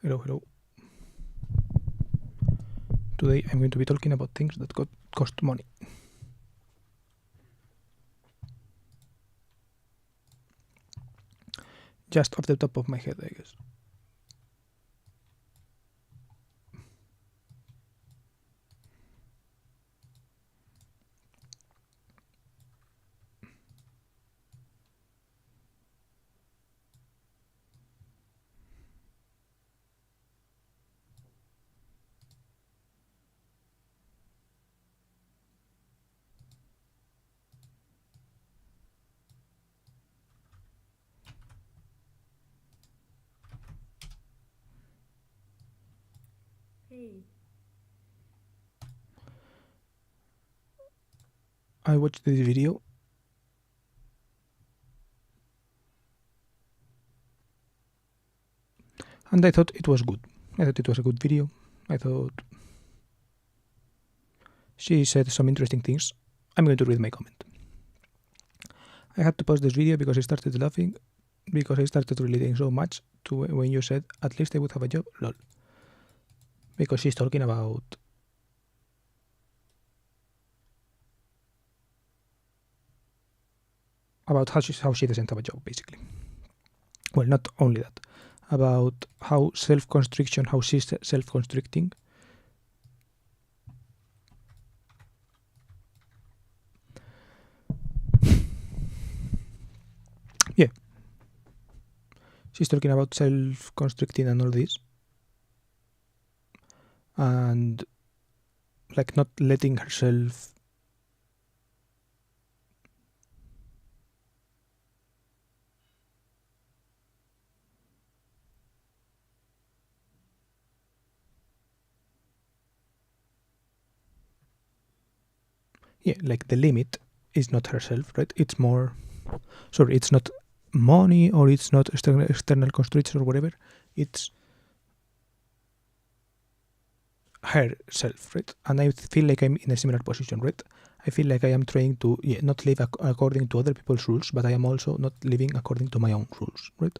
Hello. Today I'm going to be talking about things that cost money. Just off the top of my head, I guess. Hey. I watched this video and I thought it was good. I thought it was a good video. I thought she said some interesting things. I'm going to read my comment. I had to pause this video because I started laughing because I started relating so much to when you said at least I would have a job. Lol. Because she's talking about how she doesn't have a job, basically. Well, not only that, about how self-constriction, how she's self-constricting. Yeah, she's talking about self-constricting and all this, and like not letting herself like the limit is not herself, right? It's more, sorry, it's not money or it's not external constraints or whatever. It's herself, right? And I feel like I'm in a similar position, right? I feel like I am trying to not live according to other people's rules, but I am also not living according to my own rules, right?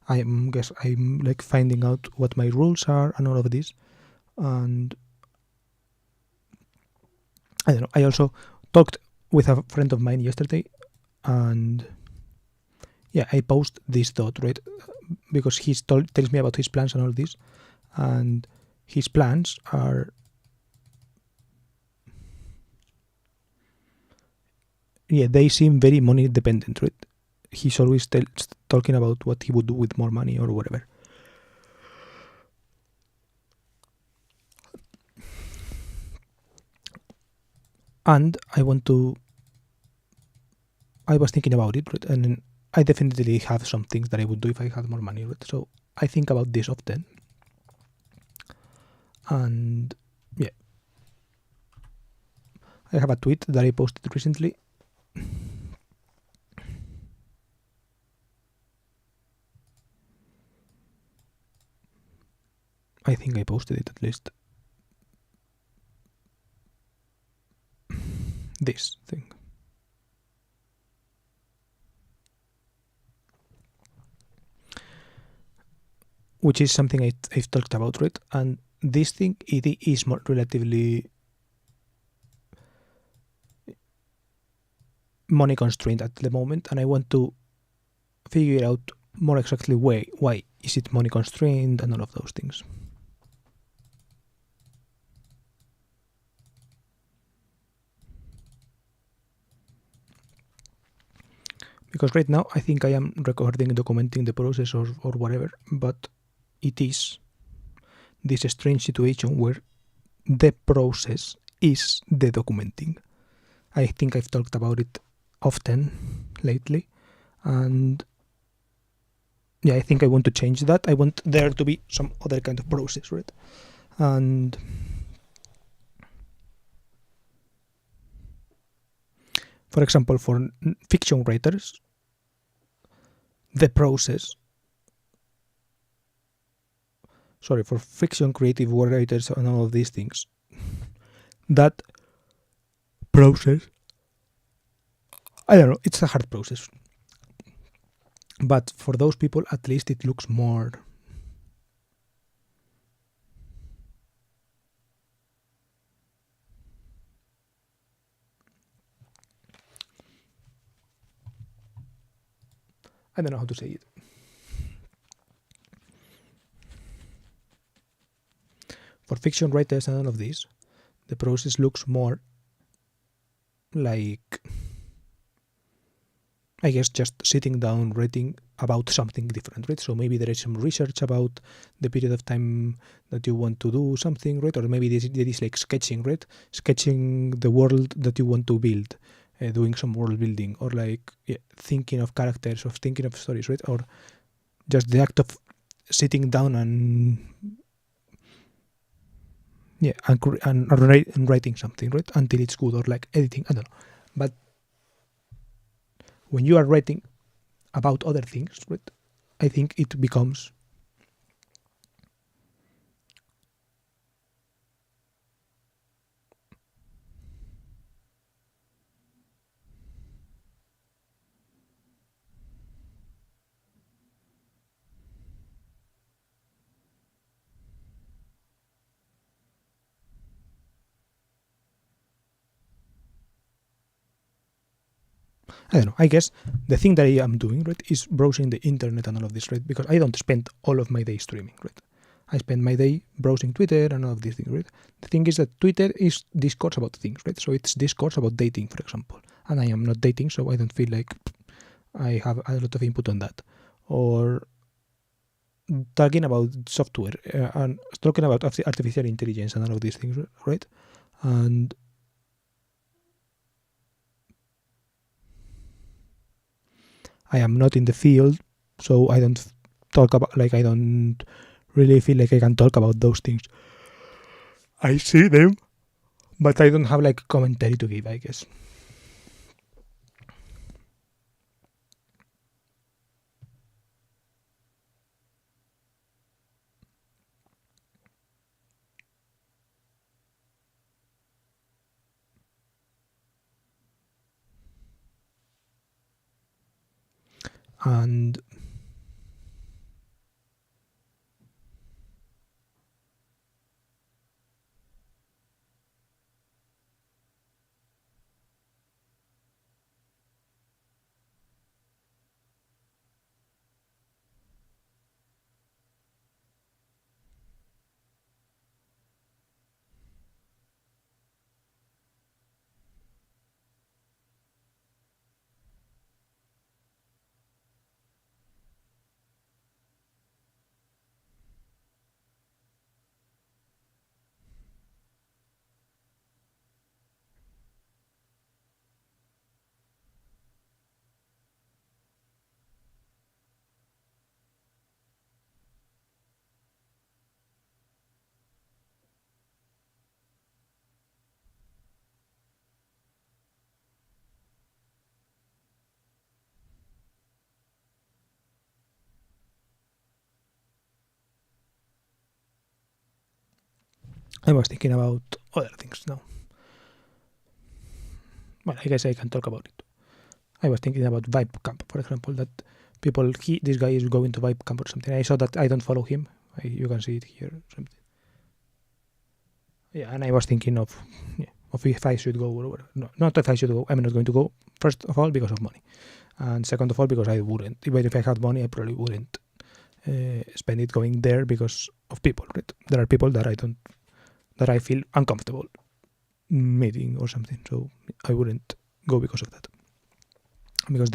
I'm like finding out what my rules are and all of this, and I don't know. I also talked with a friend of mine yesterday, and I post this thought, right, because he tells me about his plans and all this, and his plans are they seem very money dependent, right? He's always talking about what he would do with more money or whatever. And I was thinking about it, right? And I definitely have some things that I would do if I had more money, right? So I think about this often. And I have a tweet that I posted recently. I think I posted it at least. This thing. Which is something I've talked about, right? And this thing, it is more relatively money constrained at the moment, and I want to figure out more exactly why is it money constrained and all of those things. Because right now I think I am recording, documenting the process or whatever, but it is this strange situation where the process is the documenting. I think I've talked about it often lately, and I think I want to change that. I want there to be some other kind of process, right? And for example, for fiction writers, the process, for fiction creative writers and all of these things, that process, I don't know, it's a hard process. But for those people, at least it looks more I don't know how to say it. For fiction writers and all of this, the process looks more like, I guess, just sitting down writing about something different, right? So maybe there is some research about the period of time that you want to do something, right? Or maybe there is like sketching, right? Sketching the world that you want to build, doing some world building, or like thinking of characters, or thinking of stories, right? Or just the act of sitting down and and writing something, right? Until it's good, or like editing, I don't know. But when you are writing about other things, right, I think it becomes I don't know. I guess the thing that I am doing, right, is browsing the internet and all of this, right? Because I don't spend all of my day streaming, right? I spend my day browsing Twitter and all of these things, right? The thing is that Twitter is discourse about things, right? So it's discourse about dating, for example. And I am not dating, so I don't feel like I have a lot of input on that. Or talking about software and talking about artificial intelligence and all of these things, right? And I am not in the field, so I don't talk about, like, I don't really feel like I can talk about those things. I see them, but I don't have like commentary to give, I guess. And I was thinking about other things now. Well, I guess I can talk about it. I was thinking about Vibe Camp, for example, that this guy is going to Vibe Camp or something. I saw that. I don't follow him. You can see it here. Something. Yeah, and I was thinking of if I should go or whatever. No, not if I should go. I'm not going to go. First of all, because of money, and second of all, because I wouldn't. Even if I had money, I probably wouldn't spend it going there because of people. Right? There are people that I feel uncomfortable meeting or something. So I wouldn't go because of that. Because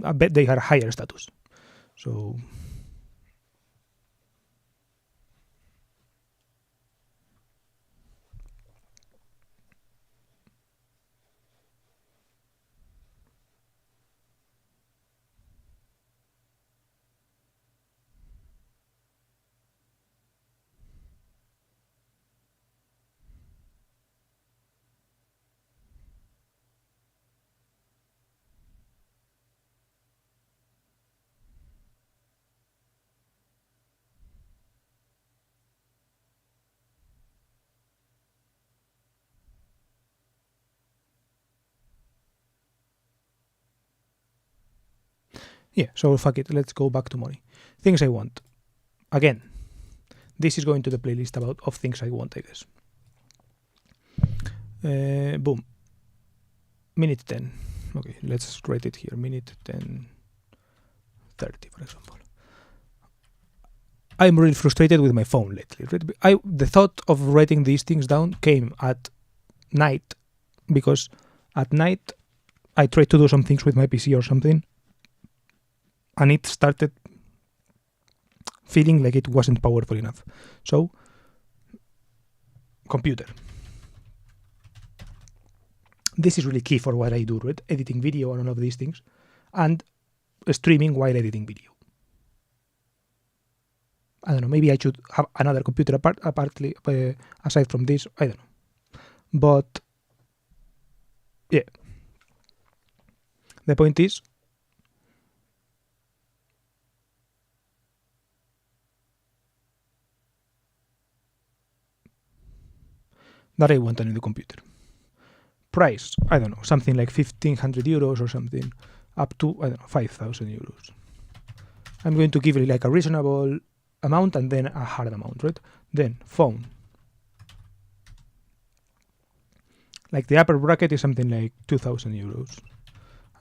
I bet they are higher status. So yeah, so fuck it. Let's go back to money. Things I want. Again, this is going to the playlist of things I want, I guess. Boom. Minute 10. Okay, let's write it here. Minute 10. 30, for example. I'm really frustrated with my phone lately. The thought of writing these things down came at night, because at night I tried to do some things with my PC or something, and it started feeling like it wasn't powerful enough. So, computer. This is really key for what I do, right? Editing video and all of these things, and streaming while editing video. I don't know, maybe I should have another computer aside from this, I don't know. But, yeah. The point is, that I want a new computer. Price, I don't know, something like 1,500 euros or something, up to, I don't know, 5,000 euros. I'm going to give it like a reasonable amount and then a hard amount, right? Then, phone. Like the upper bracket is something like 2,000 euros.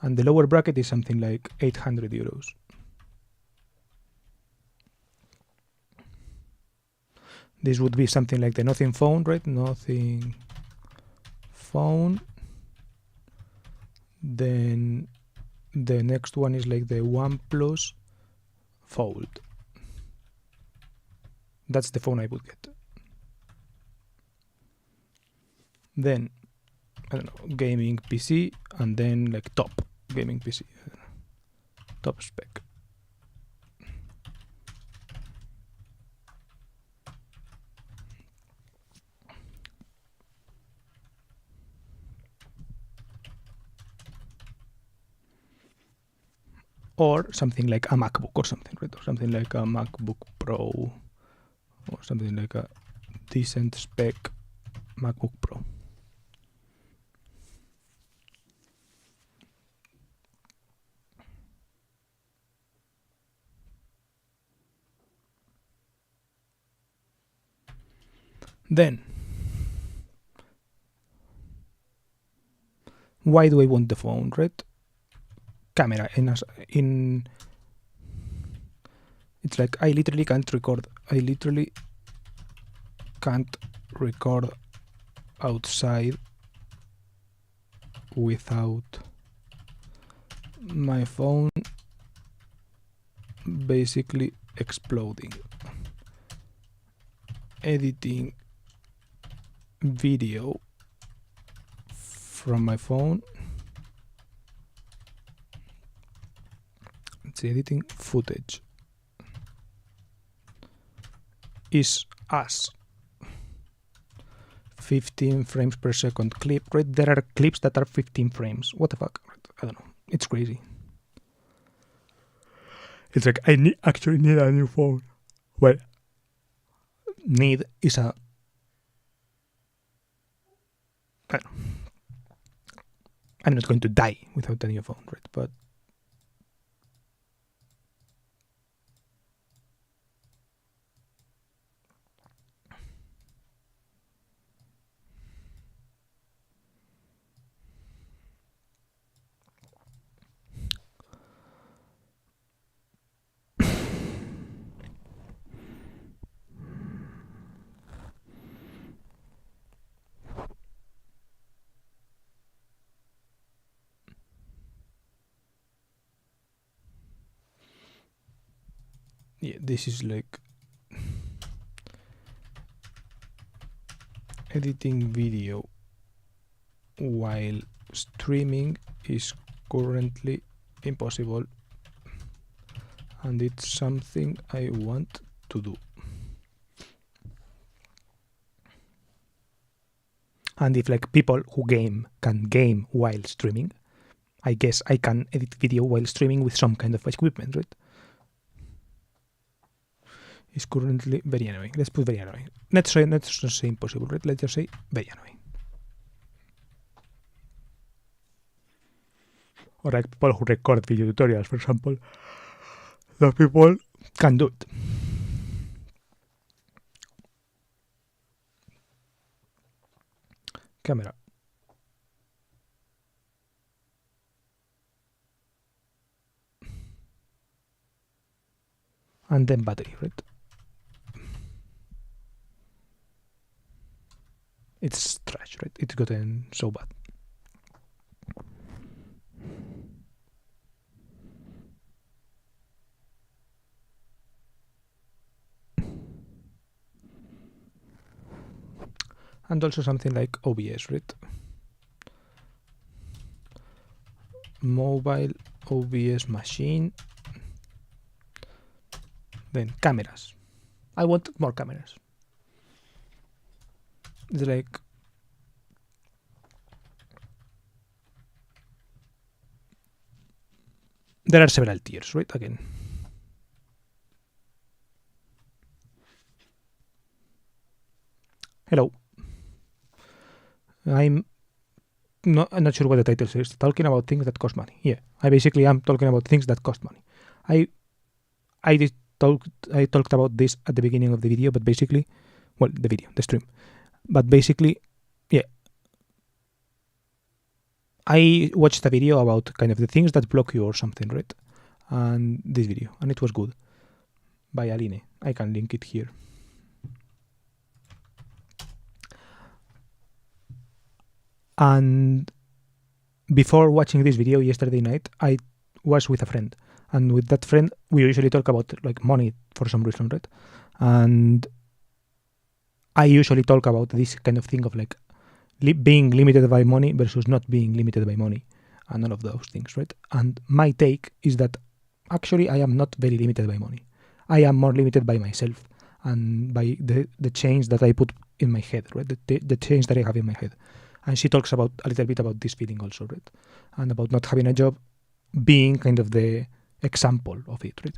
And the lower bracket is something like 800 euros. This would be something like the Nothing phone, right? Nothing phone. Then the next one is like the OnePlus Fold. That's the phone I would get. Then, I don't know, gaming PC, and then like top gaming PC. Top spec. Or something like a MacBook or something, right? Or something like a MacBook Pro, or something like a decent spec MacBook Pro. Then, why do I want the phone, right? Camera in it's like I literally can't record outside without my phone basically exploding. Editing video from my phone, it's editing footage, is as 15 frames per second clip, right? There are clips that are 15 frames. What the fuck? I don't know. It's crazy. It's like I actually need a new phone. Well, need is a... I'm not going to die without a new phone, right? But yeah, this is like editing video while streaming is currently impossible, and it's something I want to do. And if like people who can game while streaming, I guess I can edit video while streaming with some kind of equipment, right? It's currently very annoying. Let's put very annoying. Let's not say impossible, right? Let's just say very annoying. Or like people who record video tutorials, for example. Those people can do it. Camera. and then battery, right? It's trash, right? It's gotten so bad. And also something like OBS, right? Mobile OBS machine. Then cameras. I want more cameras. It's like there are several tiers, right? Again. Hello. I'm not sure what the title says. Talking about things that cost money. Yeah, I basically am talking about things that cost money. I talked about this at the beginning of the video, but basically, well, the stream. But basically, yeah, I watched a video about kind of the things that block you or something, right? And this video, and it was good, by Aline. I can link it here. And before watching this video yesterday night, I was with a friend, and with that friend, we usually talk about like money for some reason, right? And I usually talk about this kind of thing of like being limited by money versus not being limited by money, and all of those things, right? And my take is that actually I am not very limited by money. I am more limited by myself and by the change that I put in my head, right? The change that I have in my head. And she talks about a little bit about this feeling also, right? And about not having a job being kind of the example of it, right?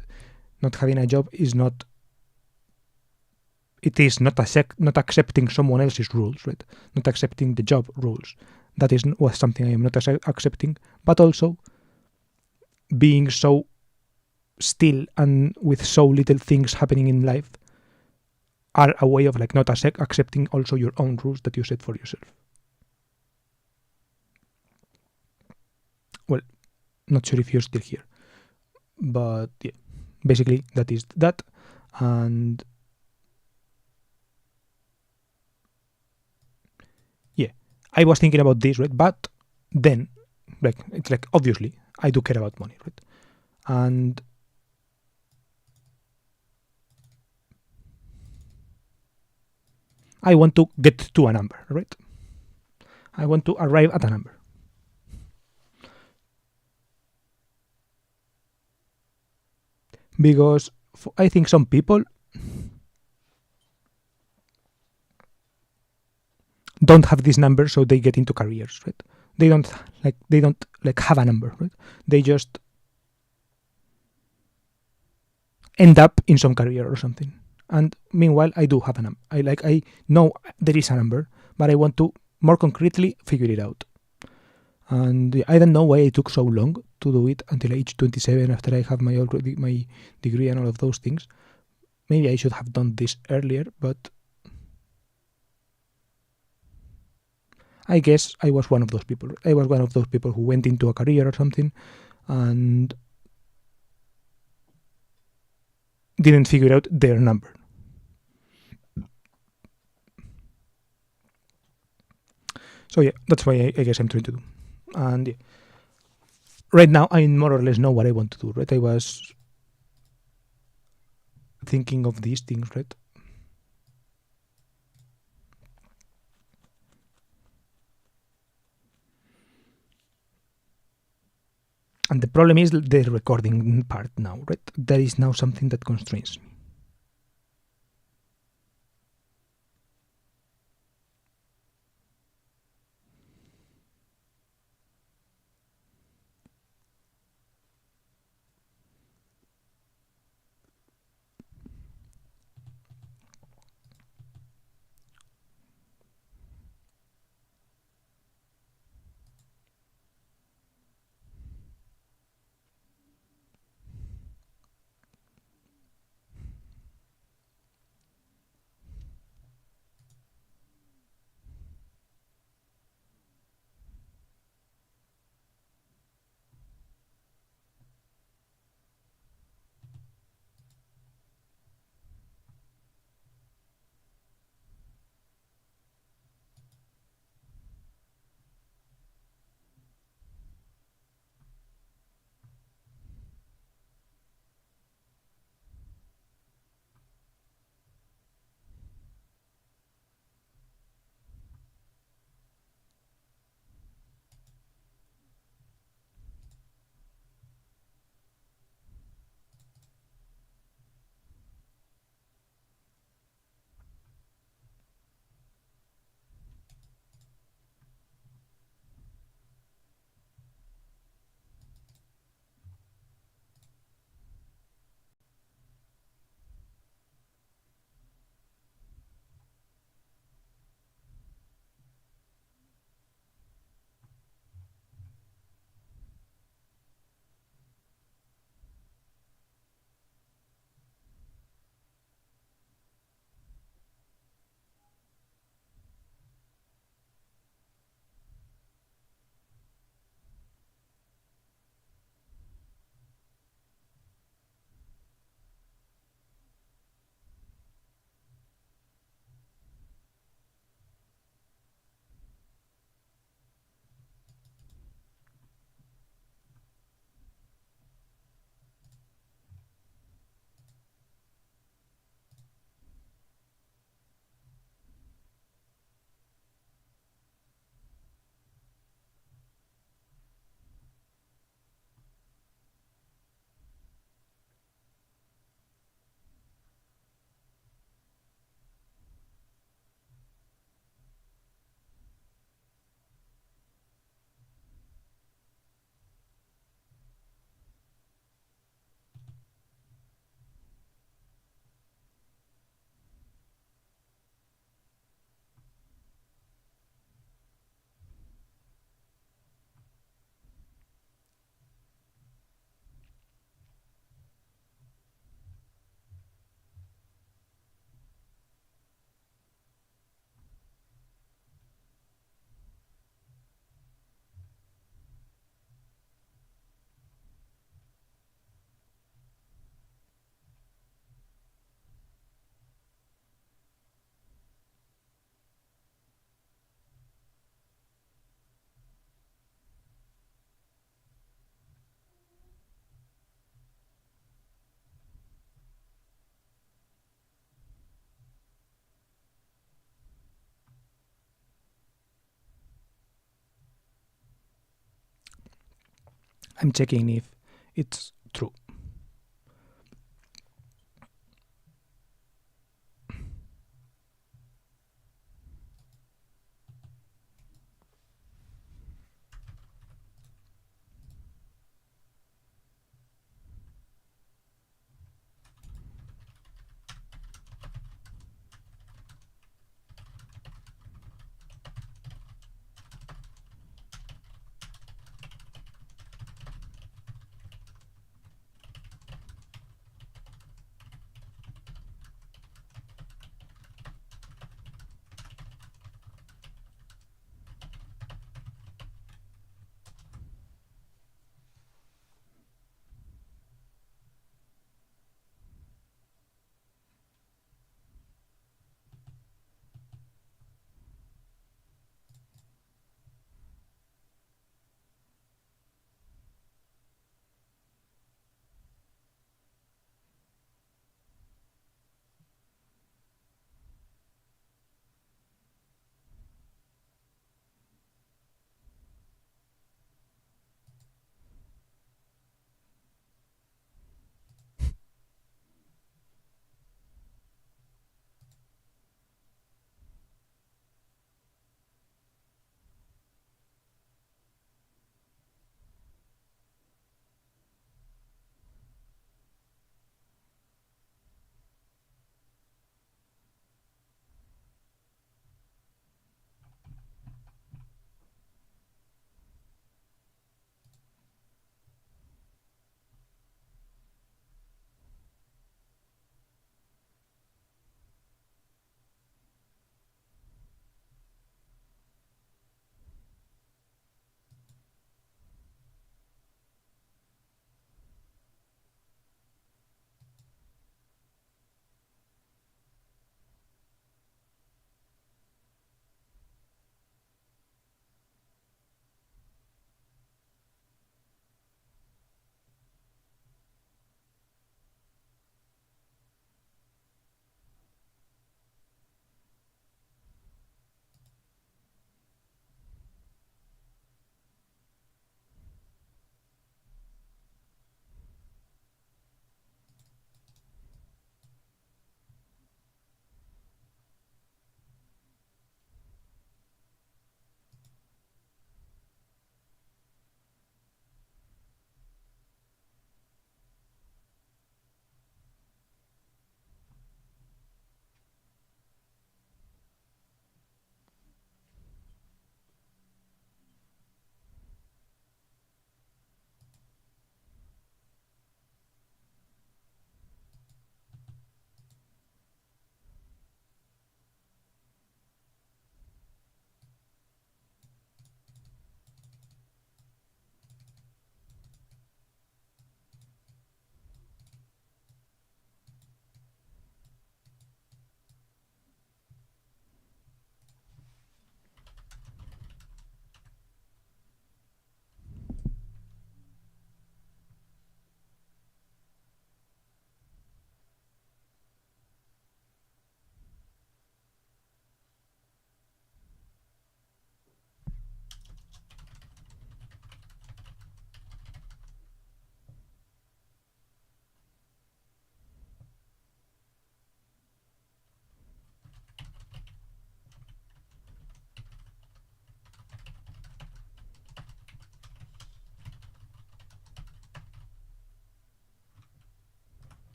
Not having a job is not. It is not not accepting someone else's rules, right? Not accepting the job rules. That was something I am not accepting, but also being so still and with so little things happening in life are a way of like not accepting also your own rules that you set for yourself. Well, not sure if you're still here, but yeah, basically that is that. And yeah, I was thinking about this, right? But then, like, it's like obviously I do care about money, right? And I want to get to a number, right? I want to arrive at a number. Because I think some people don't have this number, so they get into careers, right? They don't like have a number, right? They just end up in some career or something. And meanwhile, I do have a number. I know there is a number, but I want to more concretely figure it out. And I don't know why it took so long to do it until age 27 after I have my degree and all of those things. Maybe I should have done this earlier, but I guess I was one of those people. I was one of those people who went into a career or something and didn't figure out their number. So yeah, that's why I guess I'm trying to do. And yeah, right now I more or less know what I want to do, right? I was thinking of these things, right? And the problem is the recording part now, right? That is now something that constrains me. I'm checking if it's true.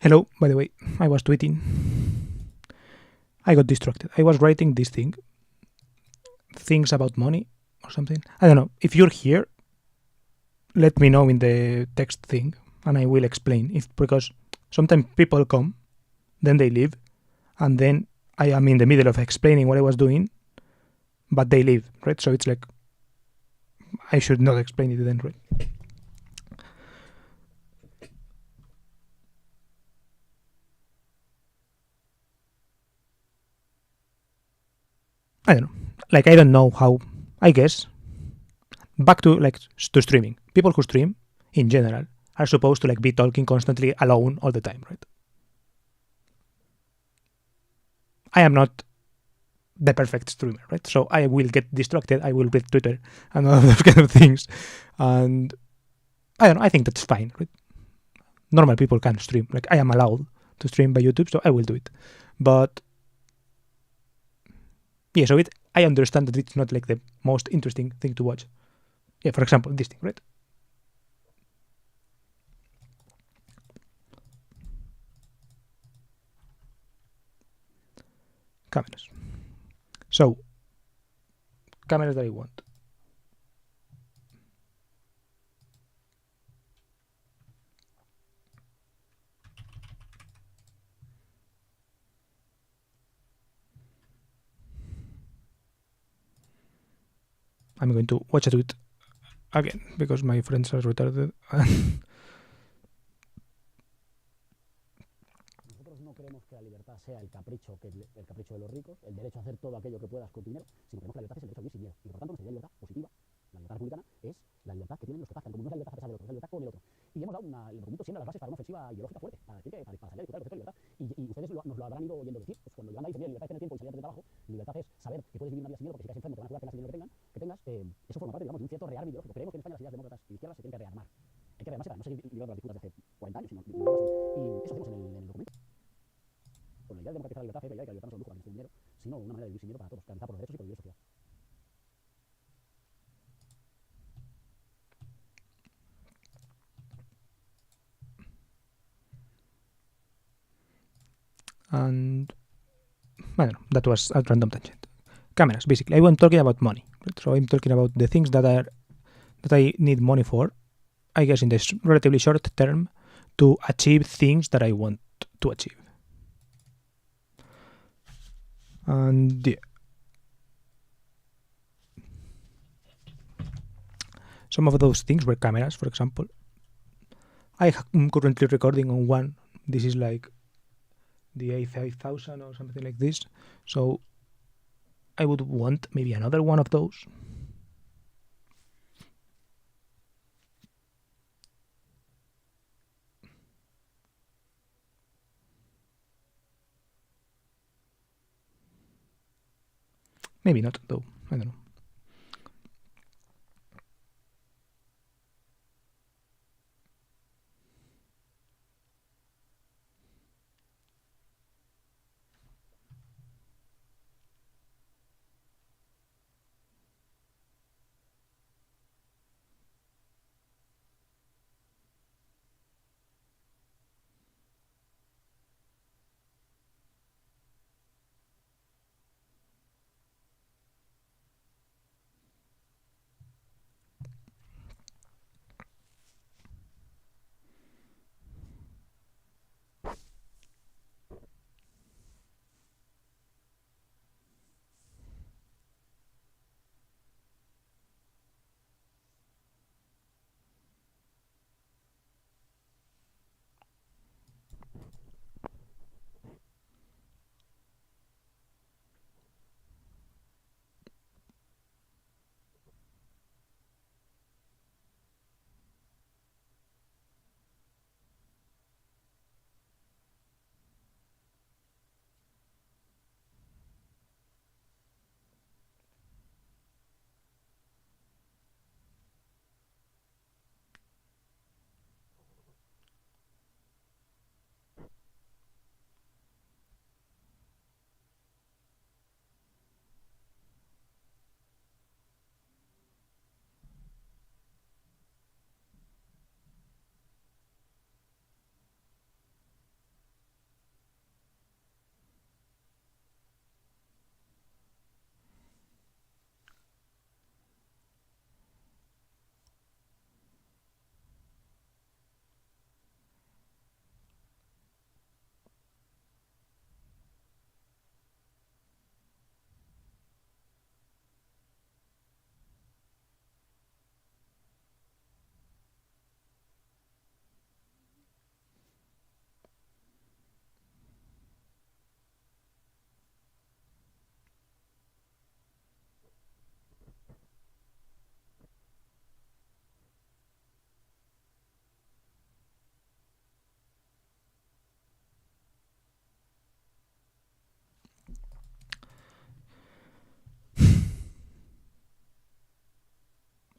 Hello, by the way, I was tweeting. I got distracted. I was writing this thing, things about money or something. I don't know. If you're here, let me know in the text thing, and I will explain. If because sometimes people come, then they leave, and then I am in the middle of explaining what I was doing, but they leave, right? So it's like I should not explain it then, right? I don't know. Like I don't know how. I guess back to to streaming. People who stream in general are supposed to be talking constantly alone all the time, right? I am not the perfect streamer, right? So I will get distracted. I will read Twitter and all of those kind of things, and I don't know. I think that's fine, right? Normal people can stream. Like I am allowed to stream by YouTube, so I will do it. But yeah, so I understand that it's not like the most interesting thing to watch. Yeah, for example, this thing, right? Cameras. So cameras that I want. I'm going to watch a tweet again because my friends are retarded. Nosotros no queremos que la libertad sea el capricho, el capricho de los ricos, el derecho a hacer todo aquello que puedas con tu dinero, sino que queremos que la libertad es el derecho a vivir sin miedo. Y por lo tanto, nuestra libertad positiva, la libertad republicana, es la libertad que tienen los que pactan, como no es la libertad a pesar del otro, es la libertad con el otro. Y hemos dado el documento siendo las bases para una ofensiva ideológica fuerte, para decir que para salir a discutir el concepto de libertad. Y ustedes nos lo habrán ido oyendo decir, pues cuando Yolanda dice, mira, libertad es tener tiempo y salir antes de trabajo, libertad es saber que puedes vivir una vida sin miedo, porque si caes enfermo te van a curar, tengas el dinero que tengas, eso forma parte, digamos, de un cierto rearme ideológico. Creemos que en España las ideas demócratas y izquierdas se tienen que rearmar. Hay que rearmarse para no seguir librando las disputas de hace 40 años, sino y eso hacemos en el documento. Con la idea de democratizar la libertad, la idea de que la libertad no es un lujo para el dinero, sino una manera de vivir sin dinero para todos, garantizada por los derechos y por vivir en sociedad. And I don't know, that was a random tangent. Cameras, basically. I was talking about money. Right? So I'm talking about the things that I need money for, I guess in this relatively short term, to achieve things that I want to achieve. And yeah. Some of those things were cameras, for example. I'm currently recording on one. This is like the A5000 or something like this. So I would want maybe another one of those. Maybe not, though. I don't know.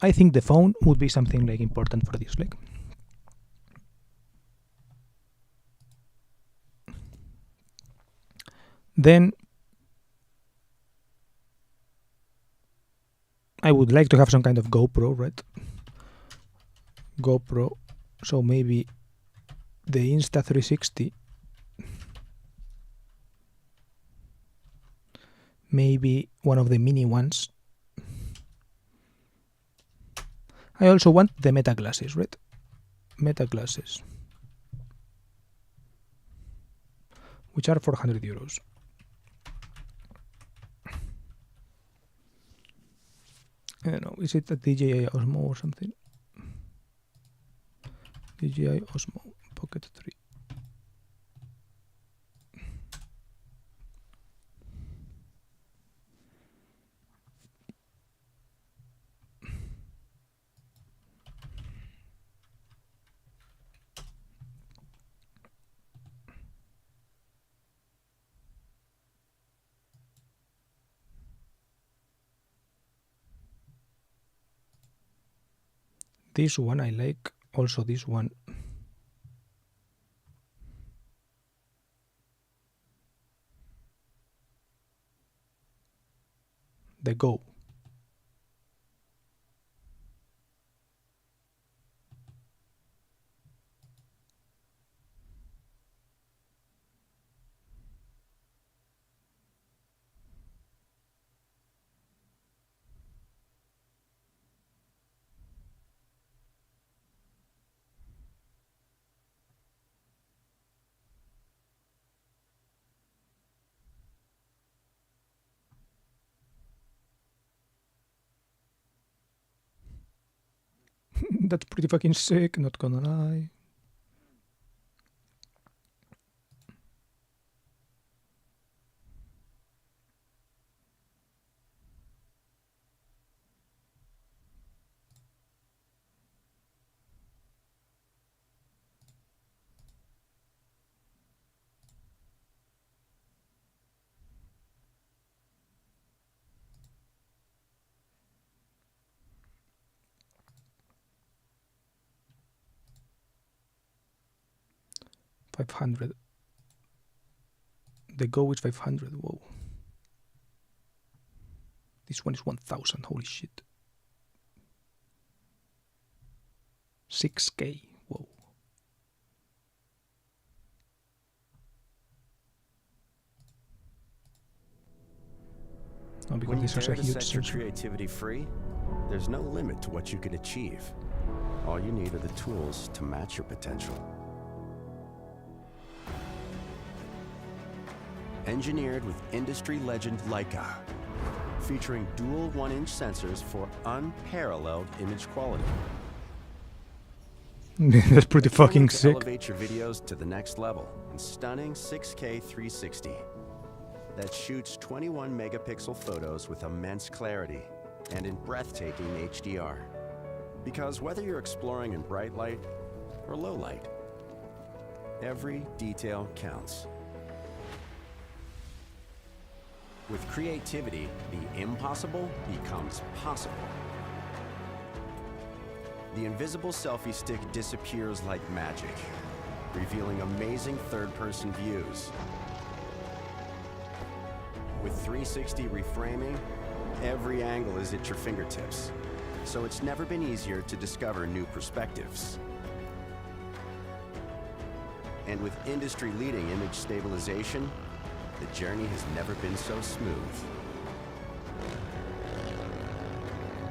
I think the phone would be something like important for this. Like, then I would like to have some kind of GoPro, right? GoPro. So maybe the Insta360. Maybe one of the mini ones. I also want the Meta glasses, right? Meta glasses, which are 400 euros. I don't know, is it a DJI Osmo or something? DJI Osmo Pocket 3. This one I like, also this one. The Go. That's pretty fucking sick, not gonna lie. $500. The Go is 500. Whoa. This one is 1,000. Holy shit. 6K. Whoa. No, because When you this was a dare to huge set your sensor. creativity free, there's no limit to what you can achieve. All you need are the tools to match your potential. Engineered with industry legend Leica, featuring dual 1-inch sensors for unparalleled image quality. That's pretty A camera fucking to sick. elevate your videos to the next level in stunning 6K 360 that shoots 21 megapixel photos with immense clarity and in breathtaking HDR. Because whether you're exploring in bright light or low light, every detail counts. With creativity, the impossible becomes possible. The invisible selfie stick disappears like magic, revealing amazing third-person views. With 360 reframing, every angle is at your fingertips, so it's never been easier to discover new perspectives. And with industry-leading image stabilization, the journey has never been so smooth.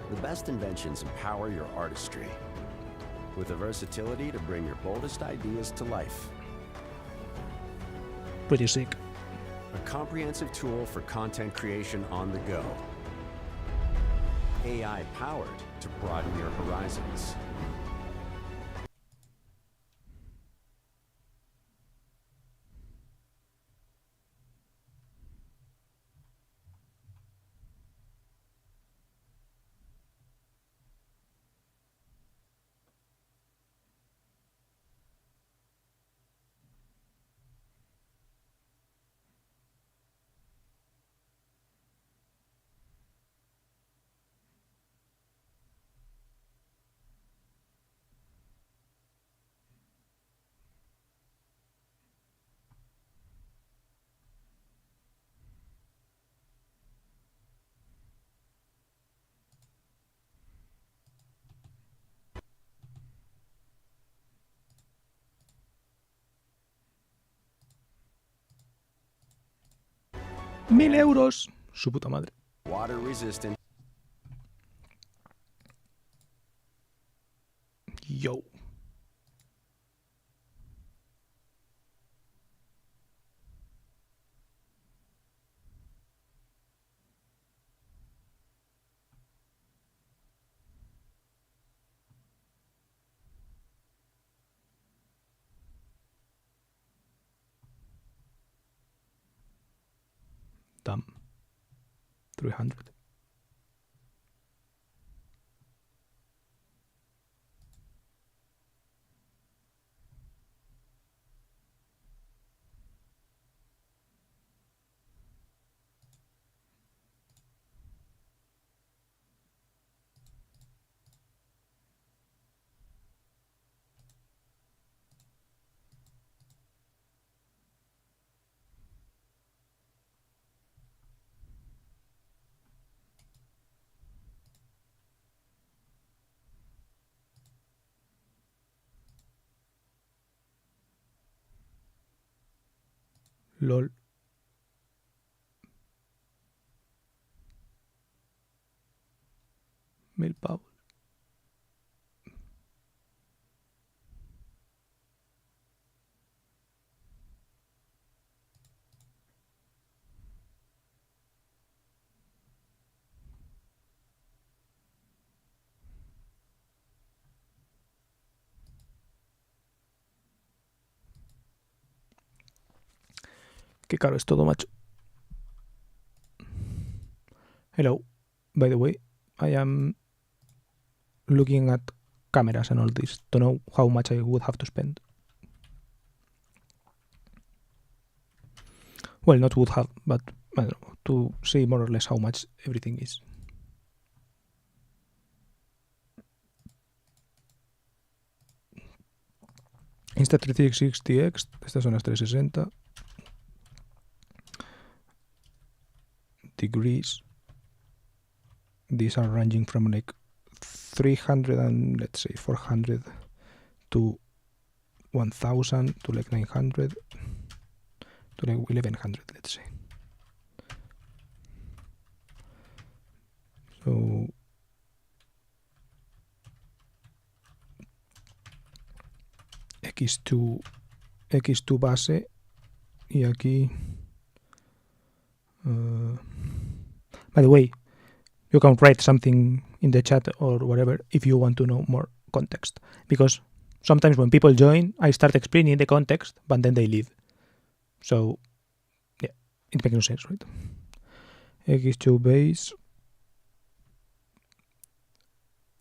The best inventions empower your artistry with the versatility to bring your boldest ideas to life. Pretty sick. A comprehensive tool for content creation on the go. AI powered to broaden your horizons. €1000. Su puta madre. Water resistant. Yo. Damn. 300. LOL. £1000. Qué caro es todo, macho. Hello. By the way, I am looking at cameras and all this to know how much I would have to spend. Well, not would have, but I don't know, to see more or less how much everything is. Insta360X, estas son las 360. Degrees. These are ranging from like 300 and let's say 400 to 1000 to like 900 to like 1100, let's say. So X2 base y aquí by the way, you can write something in the chat or whatever if you want to know more context, because sometimes when people join I start explaining the context but then they leave, so yeah, it makes no sense, right? X2 base,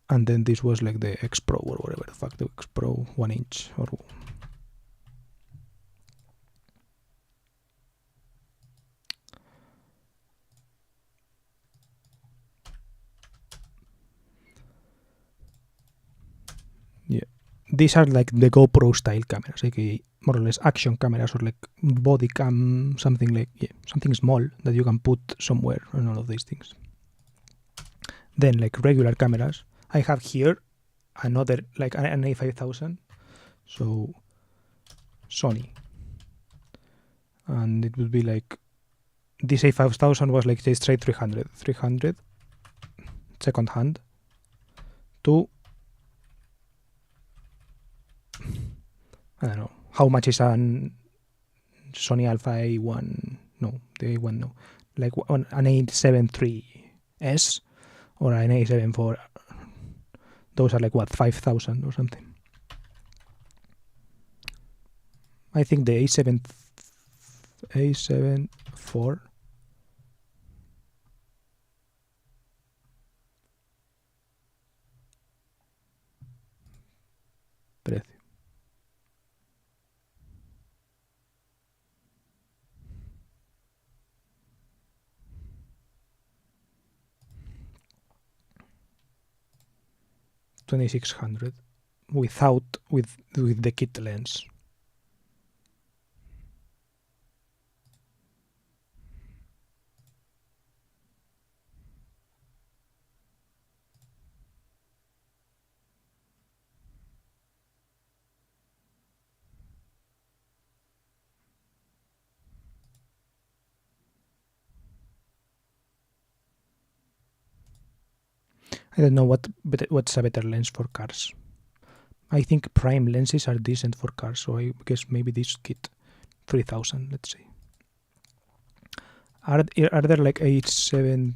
and then this was like the X Pro or whatever the fuck, the X Pro 1 inch or yeah. These are like the GoPro style cameras, like more or less action cameras or like body cam, something like, yeah, something small that you can put somewhere and all of these things. Then like regular cameras, I have here another like an A5000, so Sony, and it would be like this A5000 was like just straight 300 second hand to I don't know how much is an Sony Alpha A1, no, the A1, no, like an A7 III's or an A7 IV. Those are like what, 5,000 or something. I think the A7 IV precio. $2,600 with the kit lens. I don't know what's a better lens for cars. I think prime lenses are decent for cars, so I guess maybe this kit 3000, let's say. Are there like H7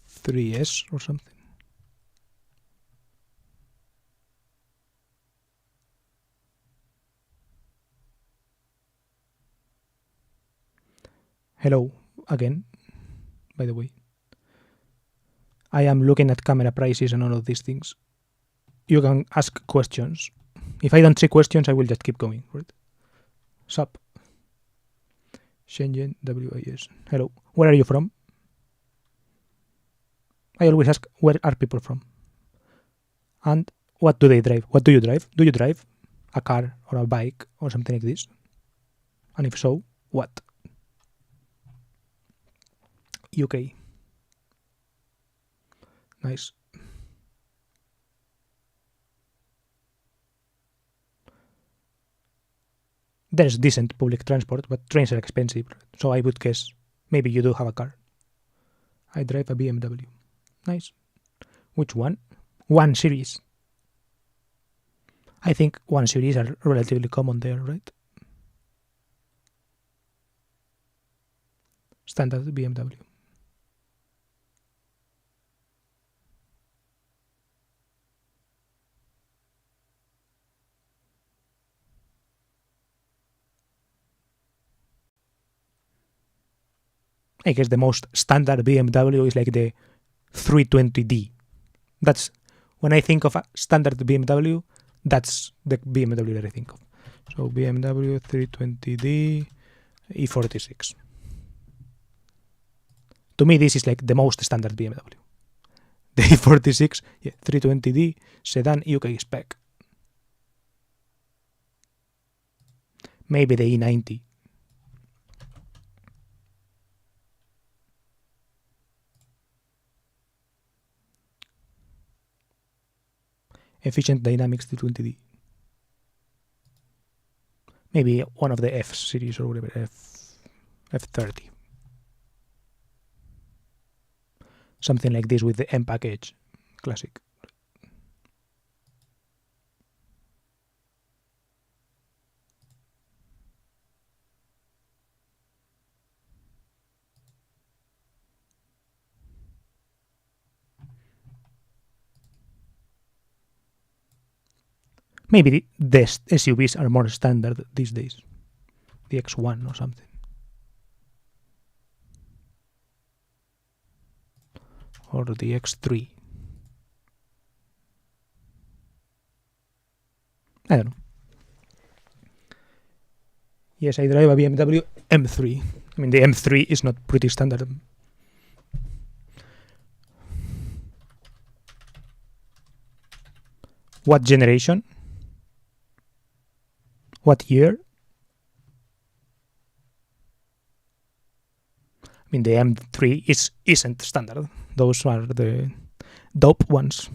3S or something? Hello again, by the way. I am looking at camera prices and all of these things. You can ask questions. If I don't see questions, I will just keep going, right? Sup? Shenzhen WIS. Hello. Where are you from? I always ask, where are people from? And what do they drive? What do you drive? Do you drive a car or a bike or something like this? And if so, what? UK. Nice. There's decent public transport, but trains are expensive, so I would guess maybe you do have a car. I drive a BMW. Nice. Which one? 1 Series. I think 1 Series are relatively common there, right? Standard BMW. I guess the most standard BMW is like the 320d. That's when I think of a standard BMW, that's the BMW that I think of. So BMW 320d E46. To me, this is like the most standard BMW. The E46, yeah, 320d sedan UK spec. Maybe the E90. Efficient Dynamics 320d. Maybe one of the F series or whatever, F30. Something like this with the M package. Classic. Maybe the SUVs are more standard these days. The X1 or something. Or the X3. I don't know. Yes, I drive a BMW M3. I mean, the M3 is not pretty standard. What generation? What year? I mean, the M3 isn't standard. Those are the dope ones.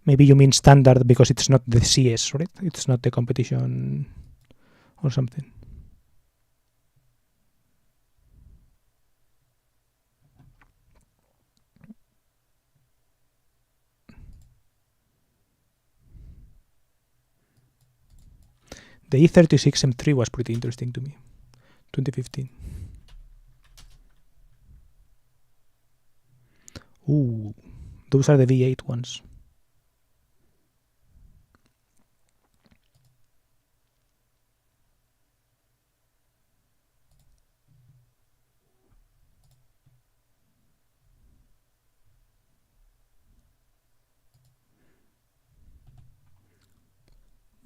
Maybe you mean standard because it's not the CS, right? It's not the competition or something. The E36 M3 was pretty interesting to me. 2015. Ooh, those are the V8 ones.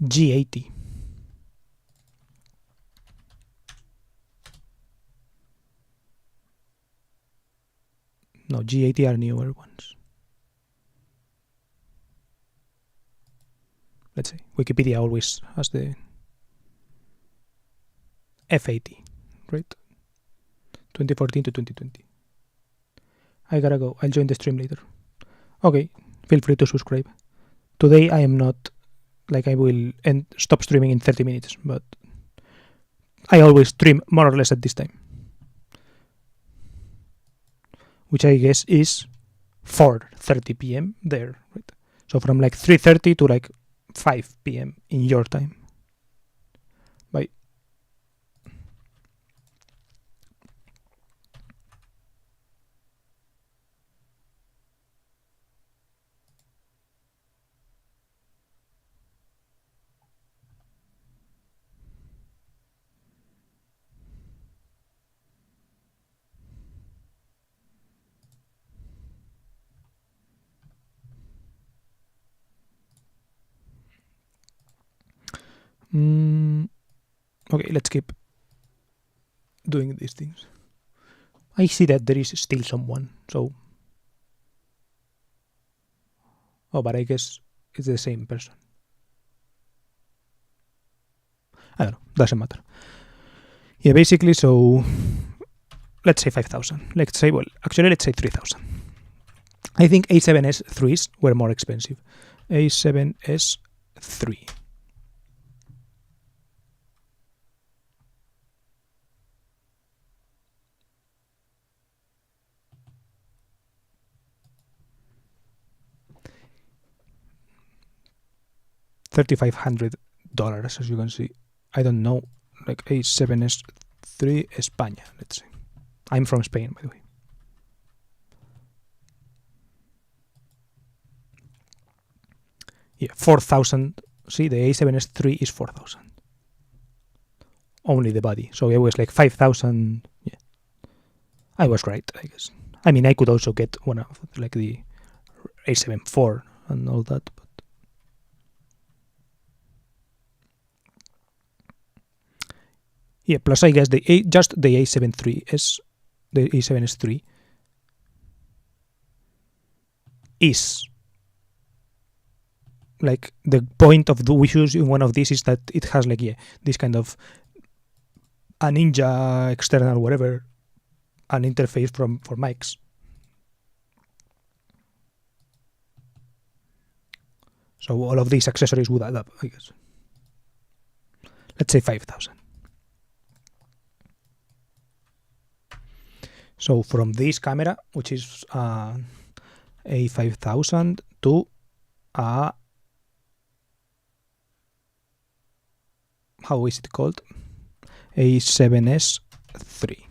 G80. No, G80 are newer ones. Let's see. Wikipedia always has the F80, right? 2014 to 2020. I gotta go. I'll join the stream later. Okay, feel free to subscribe. Today I am not like I will stop streaming in 30 minutes, but I always stream more or less at this time, which I guess is 4:30 p.m. there, right? So from like 3:30 to like 5 p.m. in your time. Bye. Okay, let's keep doing these things. I see that there is still someone, so... Oh, but I guess it's the same person. I don't know, doesn't matter. Yeah, basically, so... Let's say 5,000. Let's say 3,000. I think A7S 3s were more expensive. A7S 3. $3,500, as you can see. I don't know, like A7S 3 España, let's say. I'm from Spain, by the way. Yeah, 4,000. See, the A7S 3 is 4,000. Only the body. So it was like 5,000. Yeah, I was right, I guess. I mean, I could also get one of like the A7 IV and all that, but yeah. Plus, I guess just the A7 III is the A7S 3 is like the point of the issues in one of these is that it has like this kind of a Ninja external whatever, an interface for mics. So all of these accessories would add up, I guess. Let's say 5,000. So from this camera, which is a 5,000 to a, how is it called? A7S 3.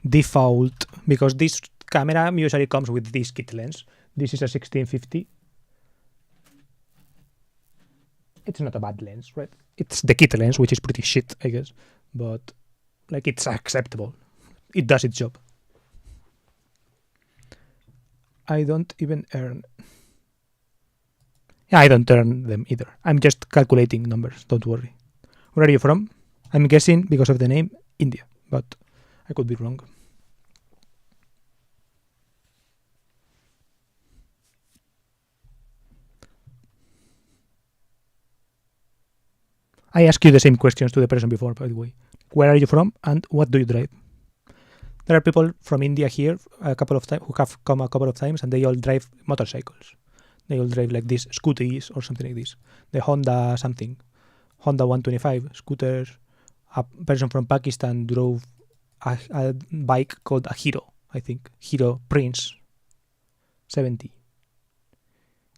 Default, because this camera usually comes with this kit lens. This is a 1650. It's not a bad lens, right? It's the kit lens, which is pretty shit, I guess. But like it's acceptable. It does its job. I don't even earn. Yeah, I don't earn them either. I'm just calculating numbers, don't worry. Where are you from? I'm guessing because of the name, India, but I could be wrong. I asked you the same questions to the person before, by the way. Where are you from and what do you drive? There are people from India here a couple of times who have come a couple of times and they all drive motorcycles. They all drive like these scooters or something like this. The Honda something. Honda 125 scooters. A person from Pakistan drove a bike called a Hero, I think. Hero Prince 70.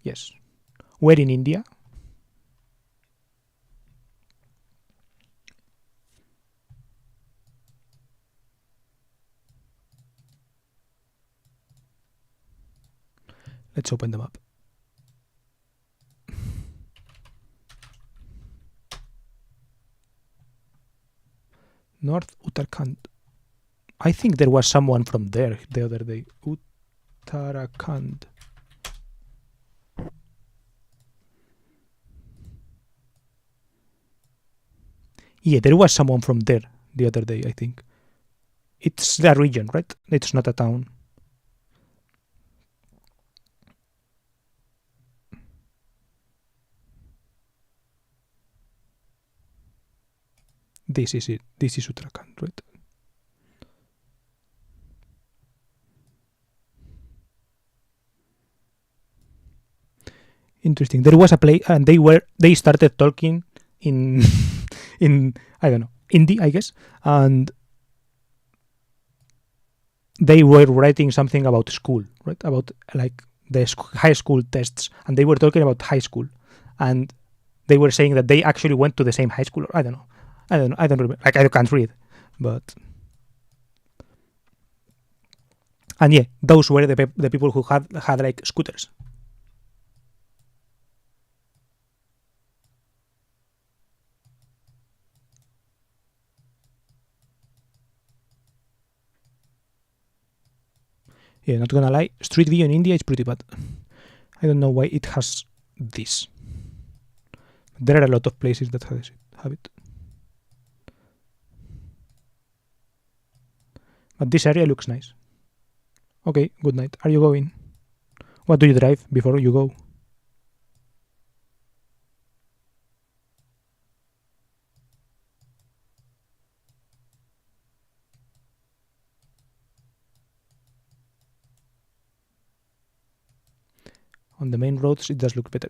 Yes. Where in India? Let's open them up. North Uttarakhand. I think there was someone from there the other day. Uttarakhand. Yeah, there was someone from there the other day, I think. It's the region, right? It's not a town. This is it. This is Uttarakhand, right? Interesting. There was a play, and they started talking in in I don't know, Hindi, I guess, and they were writing something about school, right? About like the high school tests, and they were talking about high school, and they were saying that they actually went to the same high school. Or I don't know. I don't remember. Like I can't read, but and yeah, those were the people who had like scooters. Yeah, not gonna lie, Street View in India is pretty bad. I don't know why it has this. There are a lot of places that have it. But this area looks nice. Okay, good night. Are you going? What do you drive before you go? On the main roads, it does look better.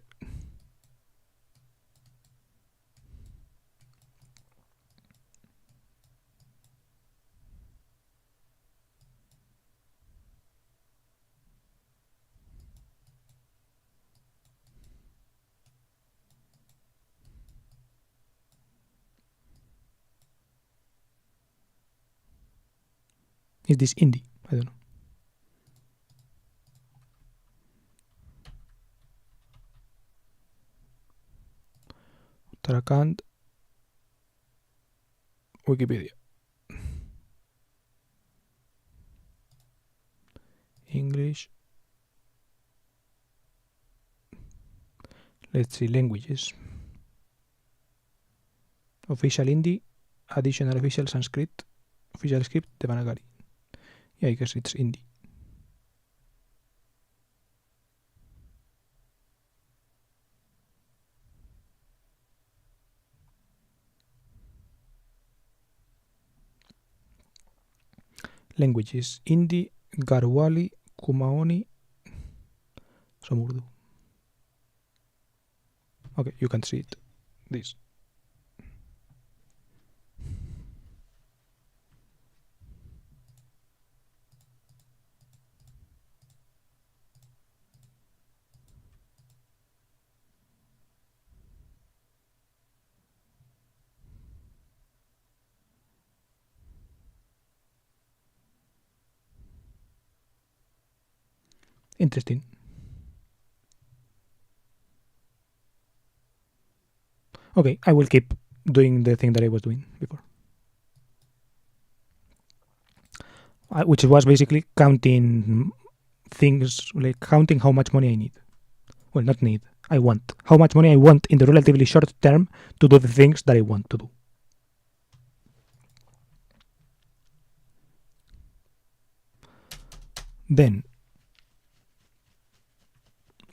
Is this indie? I don't know. Uttarakhand. Wikipedia. English. Let's see, languages. Official Hindi, additional official Sanskrit, official script Devanagari. Yeah, I guess it's Hindi. Languages: Hindi, Garhwali, Kumaoni, some Urdu. Okay, you can see it. This. Interesting. Okay, I will keep doing the thing that I was doing before. Which was basically counting things, like counting how much money I need. Well, not need, I want. How much money I want in the relatively short term to do the things that I want to do. Then,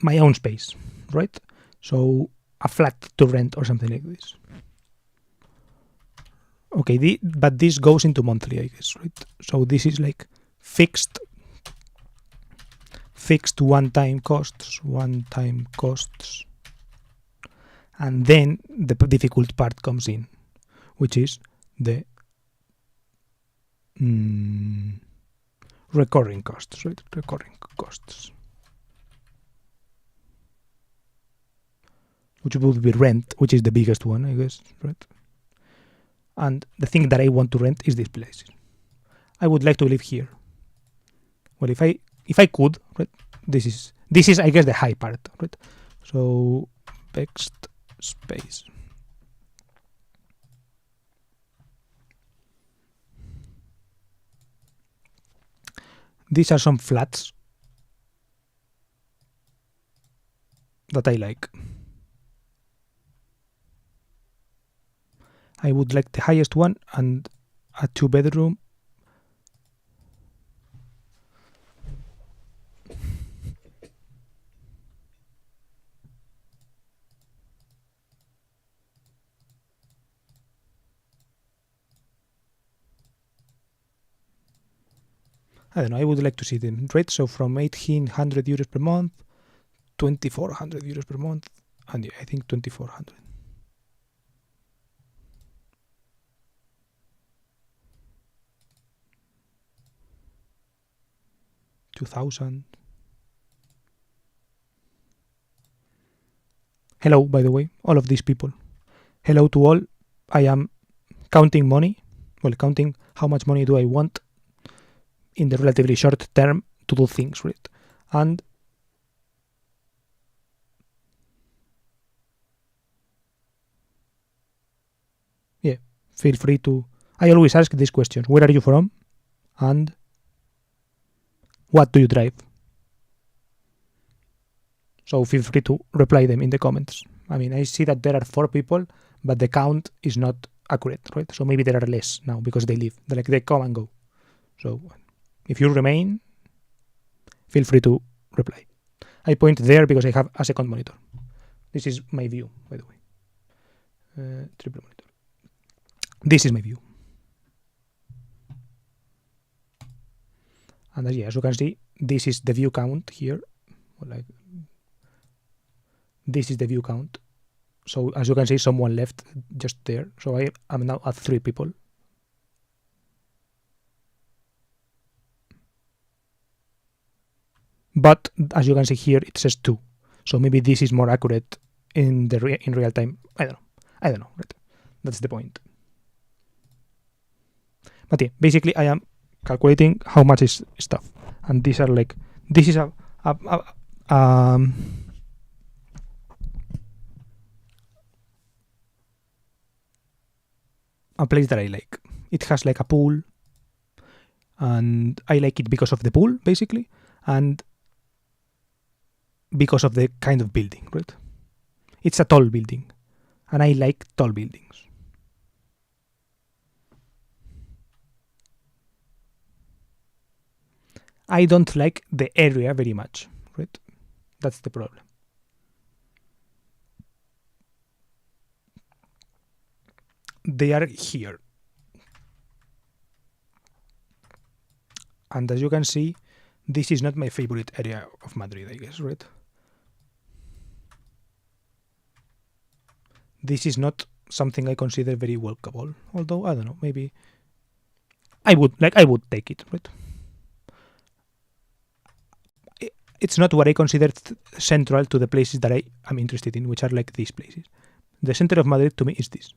my own space, right? So, a flat to rent or something like this. Okay, but this goes into monthly, I guess, right? So this is like fixed one-time costs, and then the difficult part comes in, which is the recurring costs, right? Recurring costs, which would be rent, which is the biggest one, I guess, right? And the thing that I want to rent is this place. I would like to live here. Well, if I could, right? This is I guess the high part, right? So next space. These are some flats that I like. I would like the highest one and a 2-bedroom. I don't know, I would like to see them, right? So from 1,800 euros per month 2,400 euros per month, and yeah, I think 2,400. $2,000. Hello, by the way, all of these people. Hello to all. I am counting money. Well, counting how much money do I want in the relatively short term to do things, right? And yeah, feel free to. I always ask these questions: where are you from? And what do you drive? So feel free to reply them in the comments. I mean, I see that there are 4 people, but the count is not accurate, right? So maybe there are less now because they leave. They come and go. So if you remain, feel free to reply. I point there because I have a second monitor. This is my view, by the way. Triple monitor. This is my view. And as you can see, this is the view count here. This is the view count. So as you can see, someone left just there. So I am now at 3 people. But as you can see here, it says 2. So maybe this is more accurate in real time. I don't know. Right? That's the point. But yeah, basically I am calculating how much is stuff, and these are like, this is a place that I like. It has like a pool, and I like it because of the pool, basically, and because of the kind of building, right? It's a tall building, and I like tall buildings. I don't like the area very much, right? That's the problem. They are here. And as you can see, this is not my favorite area of Madrid, I guess, right? This is not something I consider very welcomable. Although, I don't know, maybe I would take it, right? It's not what I consider central to the places that I am interested in, which are like these places. The center of Madrid to me is this.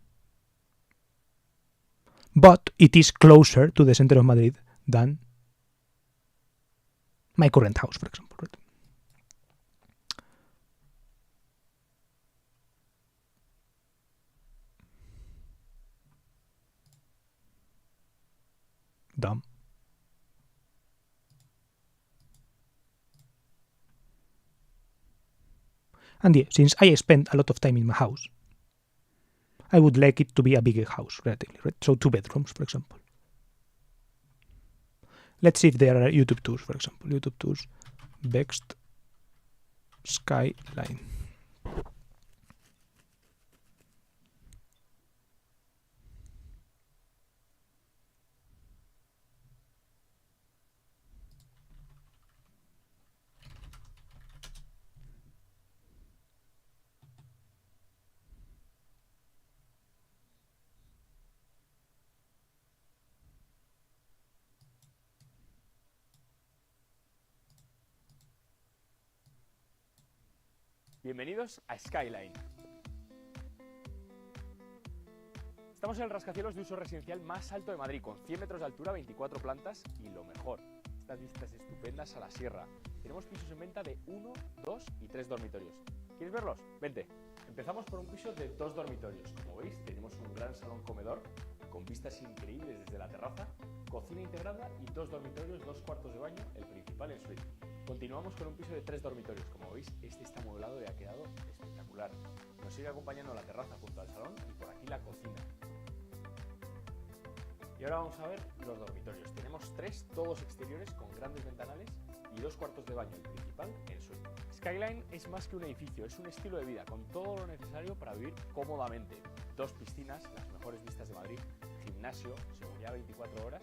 But it is closer to the center of Madrid than my current house, for example. Right? Dumb. And yeah, since I spend a lot of time in my house, I would like it to be a bigger house, relatively, right? So 2 bedrooms, for example. Let's see if there are YouTube tours, for example. YouTube tours, Bext Skyline. Bienvenidos a Skyline. Estamos en el rascacielos de uso residencial más alto de Madrid, con 100 metros de altura, 24 plantas y lo mejor, estas vistas estupendas a la sierra. Tenemos pisos en venta de 1, 2 y 3 dormitorios. ¿Quieres verlos? Vente. Empezamos por un piso de 2 dormitorios. Como veis, tenemos un gran salón comedor con vistas increíbles desde la terraza, cocina integrada y 2 dormitorios, 2 cuartos de baño, el principal en suite. Continuamos con un piso de 3 dormitorios. Como veis, este está amueblado y ha quedado espectacular. Nos sigue acompañando la terraza junto al salón y por aquí la cocina. Y ahora vamos a ver los dormitorios. Tenemos 3, todos exteriores con grandes ventanales y 2 cuartos de baño, el principal en suite. Skyline es más que un edificio, es un estilo de vida con todo lo necesario para vivir cómodamente. 2 piscinas, las mejores vistas de Madrid, gimnasio, seguridad 24 horas.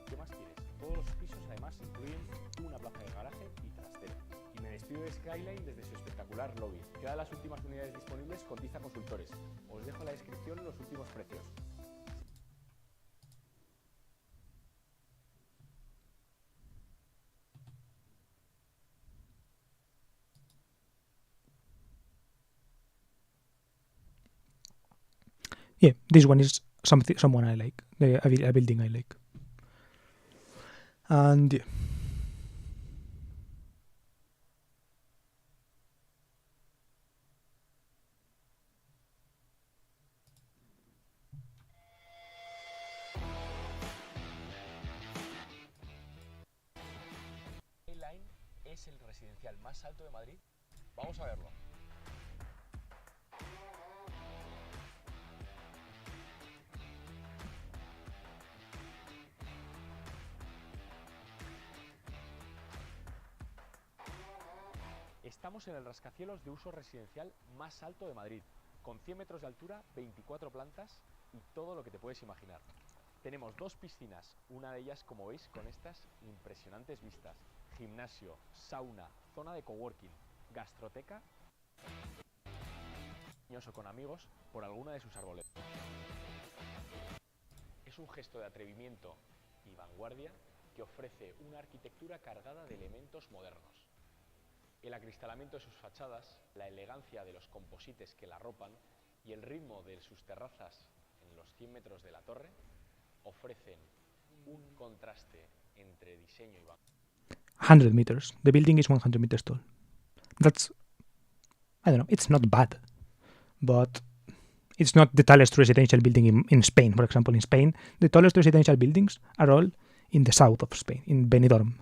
¿Qué más quieres? Todos los pisos además incluyen una plaza de garaje y trastero. Y me estudio de Skyline desde su espectacular lobby. Quedan las últimas unidades disponibles con Tiza Consultores. Os dejo en la descripción los últimos precios. Yeah, this one is someone I like, a building I like. And yeah. Skyline es el residencial más alto de Madrid. Vamos a verlo. Estamos en el rascacielos de uso residencial más alto de Madrid, con 100 metros de altura, 24 plantas y todo lo que te puedes imaginar. Tenemos dos piscinas, una de ellas, como veis, con estas impresionantes vistas, gimnasio, sauna, zona de coworking, gastroteca, o con amigos por alguna de sus arboledas. Es un gesto de atrevimiento y vanguardia que ofrece una arquitectura cargada de elementos modernos. El acristalamiento de sus fachadas, la elegancia de los composites que la arropan y el ritmo de sus terrazas en los 100 metros de la torre ofrecen un contraste entre diseño y vanguardia. 100 meters. The building is 100 meters tall. That's, I don't know, it's not bad, but it's not the tallest residential building in Spain. For example, in Spain, the tallest residential buildings are all in the south of Spain, in Benidorm.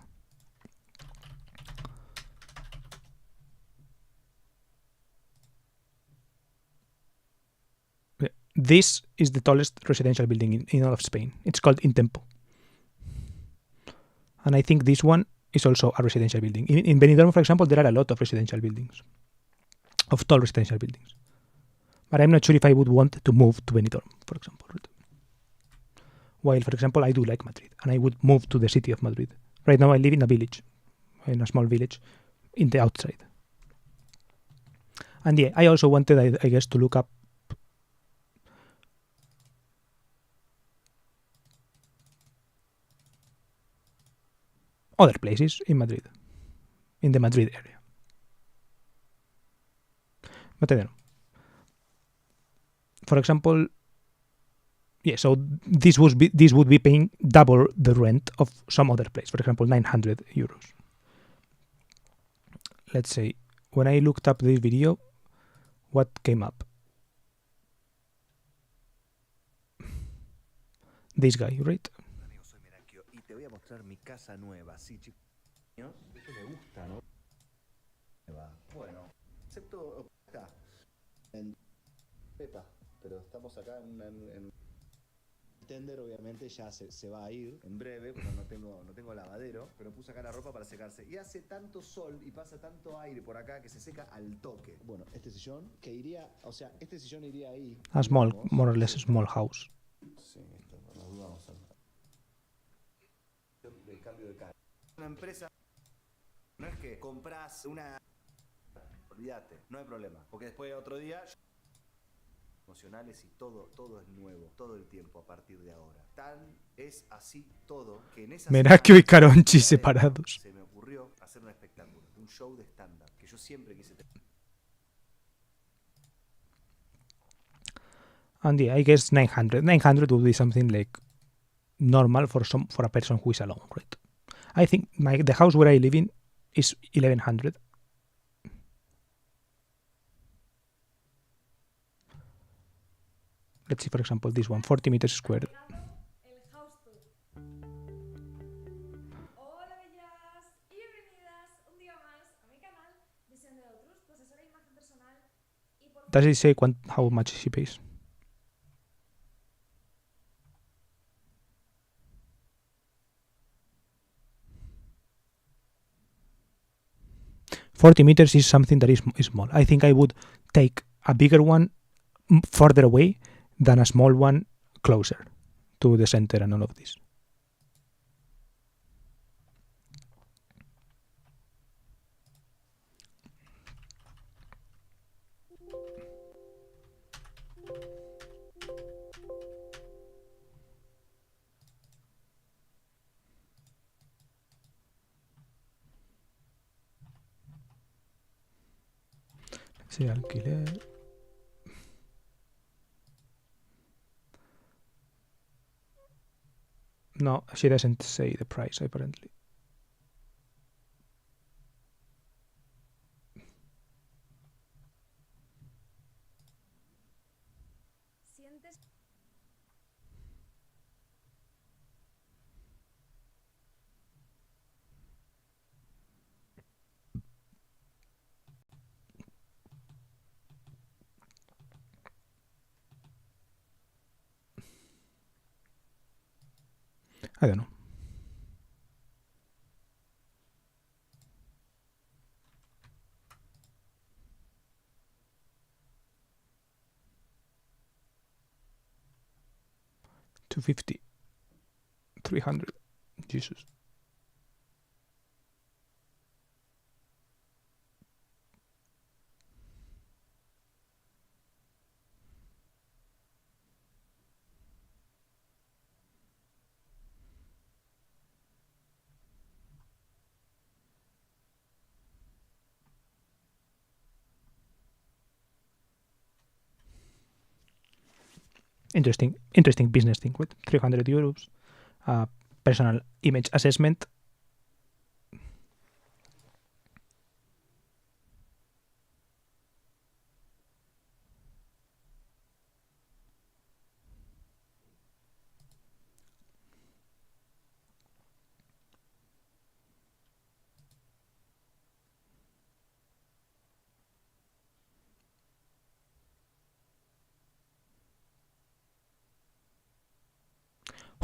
This is the tallest residential building in all of Spain. It's called Intempo. And I think this one is also a residential building. In Benidorm, for example, there are a lot of residential buildings, of tall residential buildings. But I'm not sure if I would want to move to Benidorm, for example. While, for example, I do like Madrid, and I would move to the city of Madrid. Right now I live in a village, in a small village, in the outside. And yeah, I also wanted, I guess, to look up other places in Madrid, in the Madrid area. But I don't know. For example, yeah, so this would be paying double the rent of some other place. For example, 900 euros. Let's say, when I looked up this video, what came up? This guy, right? Amigos, soy Merakio y te voy a mostrar mi casa nueva. Sí, chicos, esto me gusta, ¿no? Bueno, excepto acá, en Pepa, pero estamos acá en Tender, obviamente ya se va a ir en breve, porque no tengo lavadero, pero puse acá la ropa para secarse. Y hace tanto sol y pasa tanto aire por acá que se seca al toque. Bueno, este sillón que iría, o sea, este sillón iría ahí. A small, digamos. more or less small house. Sí, esto, por las dudas vamos a de cambio de cara. Una empresa no es que compras una, olvídate, no hay problema, porque después otro día emocionales y todo es nuevo, todo el tiempo a partir de ahora. Tan es así todo que en esa Merakio y semana, Caronchi separados. se me ocurrió hacer un espectáculo, un show de stand-up que yo siempre quise tener. And yeah, I guess 900. 900 would be something like normal for a person who is alone, right? I think the house where I live in is 1100. Let's see, for example, this one, 40 meters squared. El House Tour. Hola bellas y bienvenidas un día más a mi canal Visión de Otros, profesora de imagen personal y por Does it say how much she pays? $40 is something that is small. I think I would take a bigger one further away than a small one closer to the center and all of this. Sí, alquiler. No, she doesn't say the price apparently. Sientes. I don't know. $250, $300. Jesus. Interesting business thing with €300. Personal image assessment.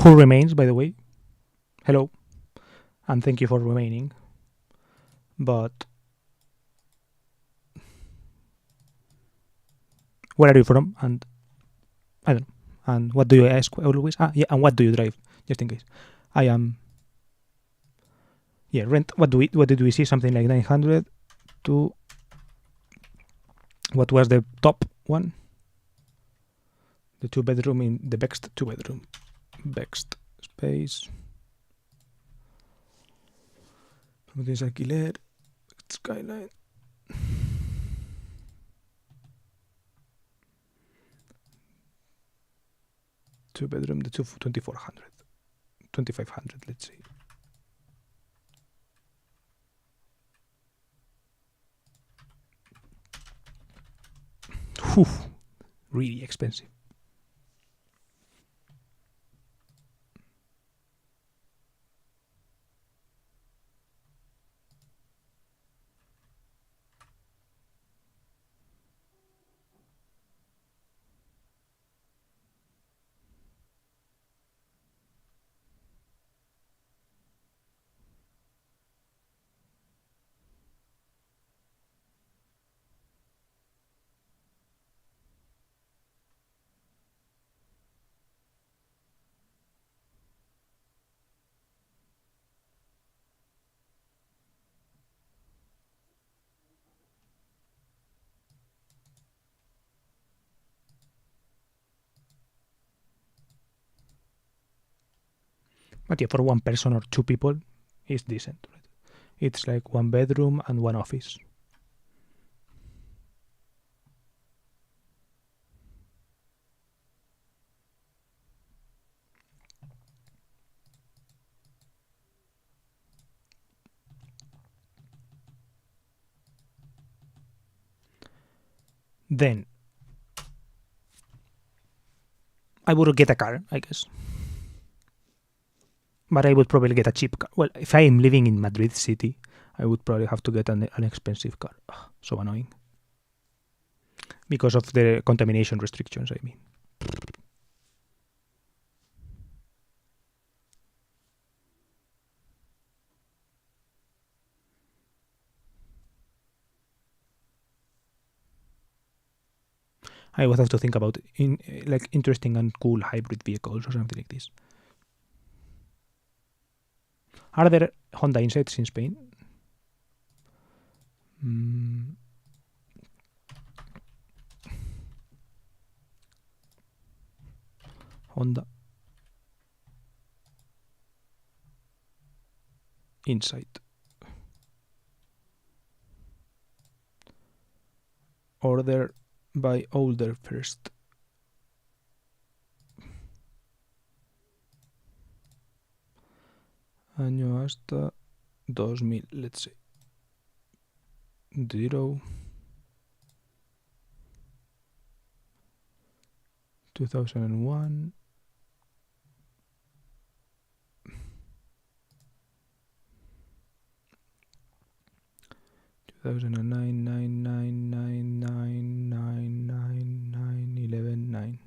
Who remains, by the way? Hello, and thank you for remaining. But where are you from? And I don't know. And what do you ask always? Yeah, and what do you drive? Just in case. I am. Yeah, rent. What did we see? Something like 900 to. What was the top one? The 2-bedroom in the Bext 2-bedroom. Bext space. Promociones alquiler. Skyline. Two-bedroom, the 2400. 2500, let's say. Whew, really expensive. But yeah, for one person or two people, it's decent. Right? It's like 1 bedroom and 1 office. Then I would get a car, I guess. But I would probably get a cheap car. Well, if I am living in Madrid city, I would probably have to get an expensive car. Ugh, so annoying. Because of the contamination restrictions, I mean. I would have to think about like interesting and cool hybrid vehicles or something like this. Are there Honda Insights in Spain? Honda Insight. Order by older first. Año hasta 2000, let's say. 0. 2001. 2009, 9, 9, 9, 9, 9, 9, 9, 11, 9.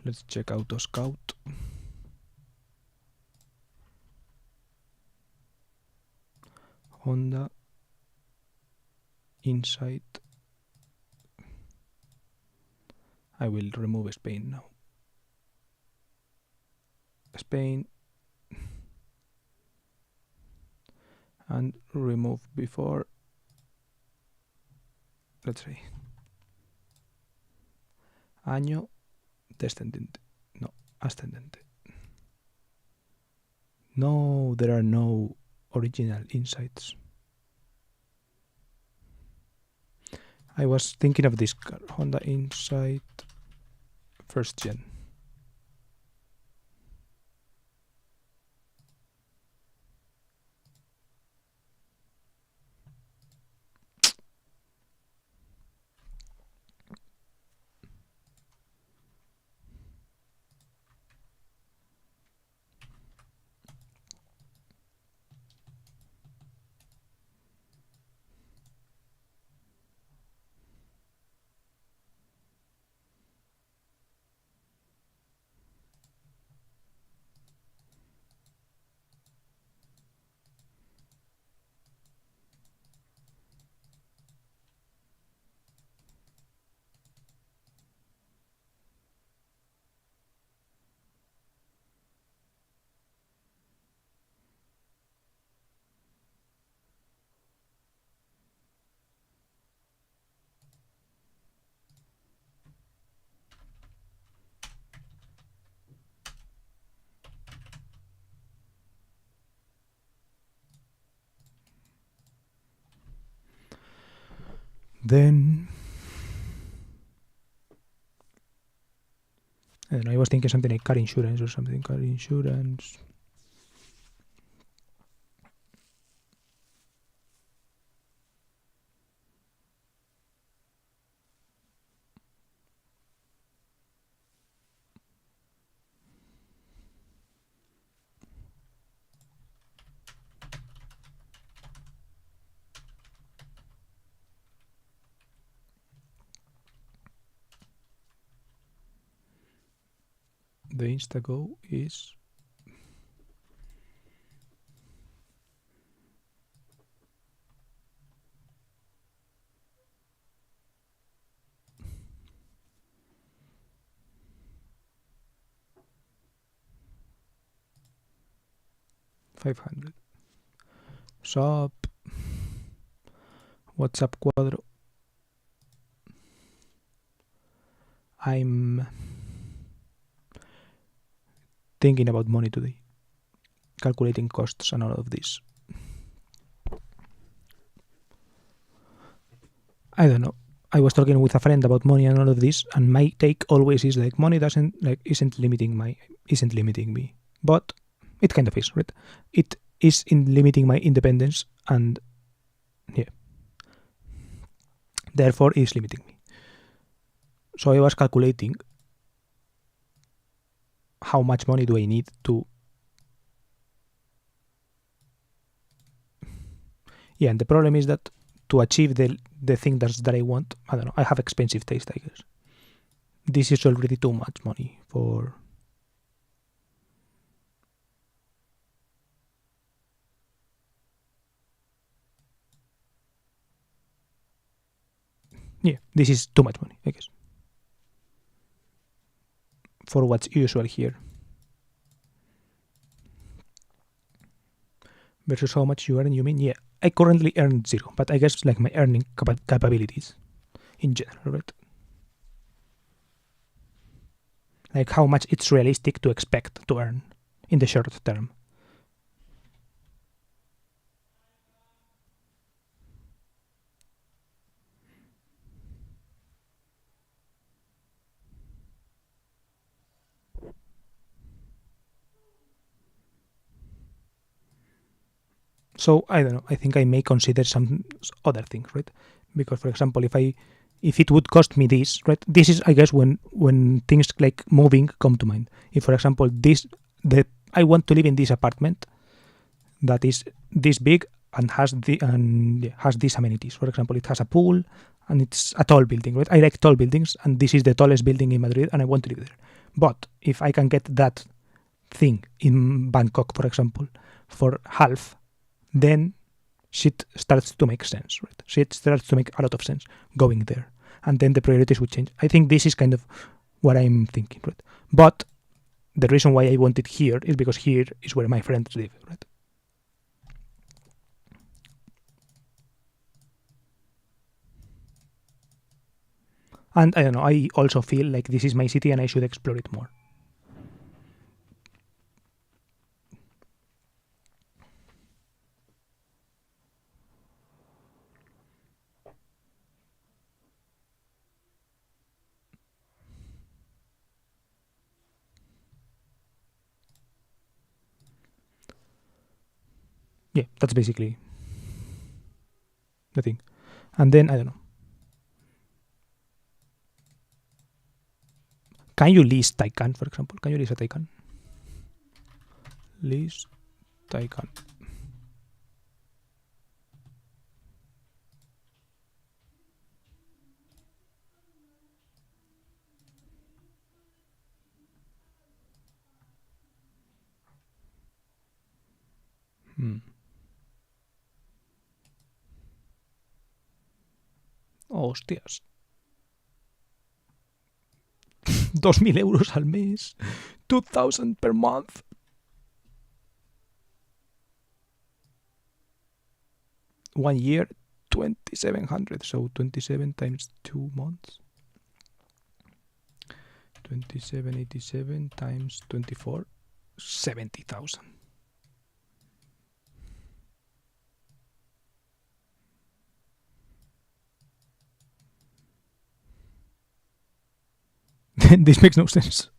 Let's check AutoScout. Honda Insight. I will remove Spain now. Spain and remove before, let's say, año descendente, no, ascendente. No, there are no original insights. I was thinking of this car, Honda Insight first gen. Then I don't know, I was thinking something like car insurance or something. Car insurance. The Instago is $500. Shop. WhatsApp Cuadro. I'm thinking about money today, calculating costs and all of this. I don't know. I was talking with a friend about money and all of this, and my take always is like money isn't limiting me, but it kind of is, right? It is in limiting my independence, and yeah, therefore is limiting me. So I was calculating how much money do I need to... Yeah, and the problem is that to achieve the thing that I want, I don't know, I have expensive taste, I guess. This is already too much money for... Yeah, this is too much money, I guess, for what's usual here. Versus how much you earn, you mean? Yeah, I currently earn 0, but I guess like my earning capabilities in general, right? Like how much it's realistic to expect to earn in the short term. So I don't know. I think I may consider some other things, right? Because, for example, if it would cost me this, right? This is, I guess, when things like moving come to mind. If, for example, I want to live in this apartment that is this big and has these amenities. For example, it has a pool and it's a tall building, right? I like tall buildings, and this is the tallest building in Madrid, and I want to live there. But if I can get that thing in Bangkok, for example, for half, then shit starts to make sense, right? Shit starts to make a lot of sense going there, and then the priorities would change. I think this is kind of what I'm thinking, right? But the reason why I want it here is because here is where my friends live, right? And I don't know, I also feel like this is my city and I should explore it more. Yeah, that's basically the thing. And then, I don't know. Can you lease Taycan, for example? Can you lease a Taycan? Lease Taycan. Hostias. 2.000 euros al mes. 2,000 per month. One year, 2,700. So 27 times 2 months. 2787 times 24. 70,000. This makes no sense.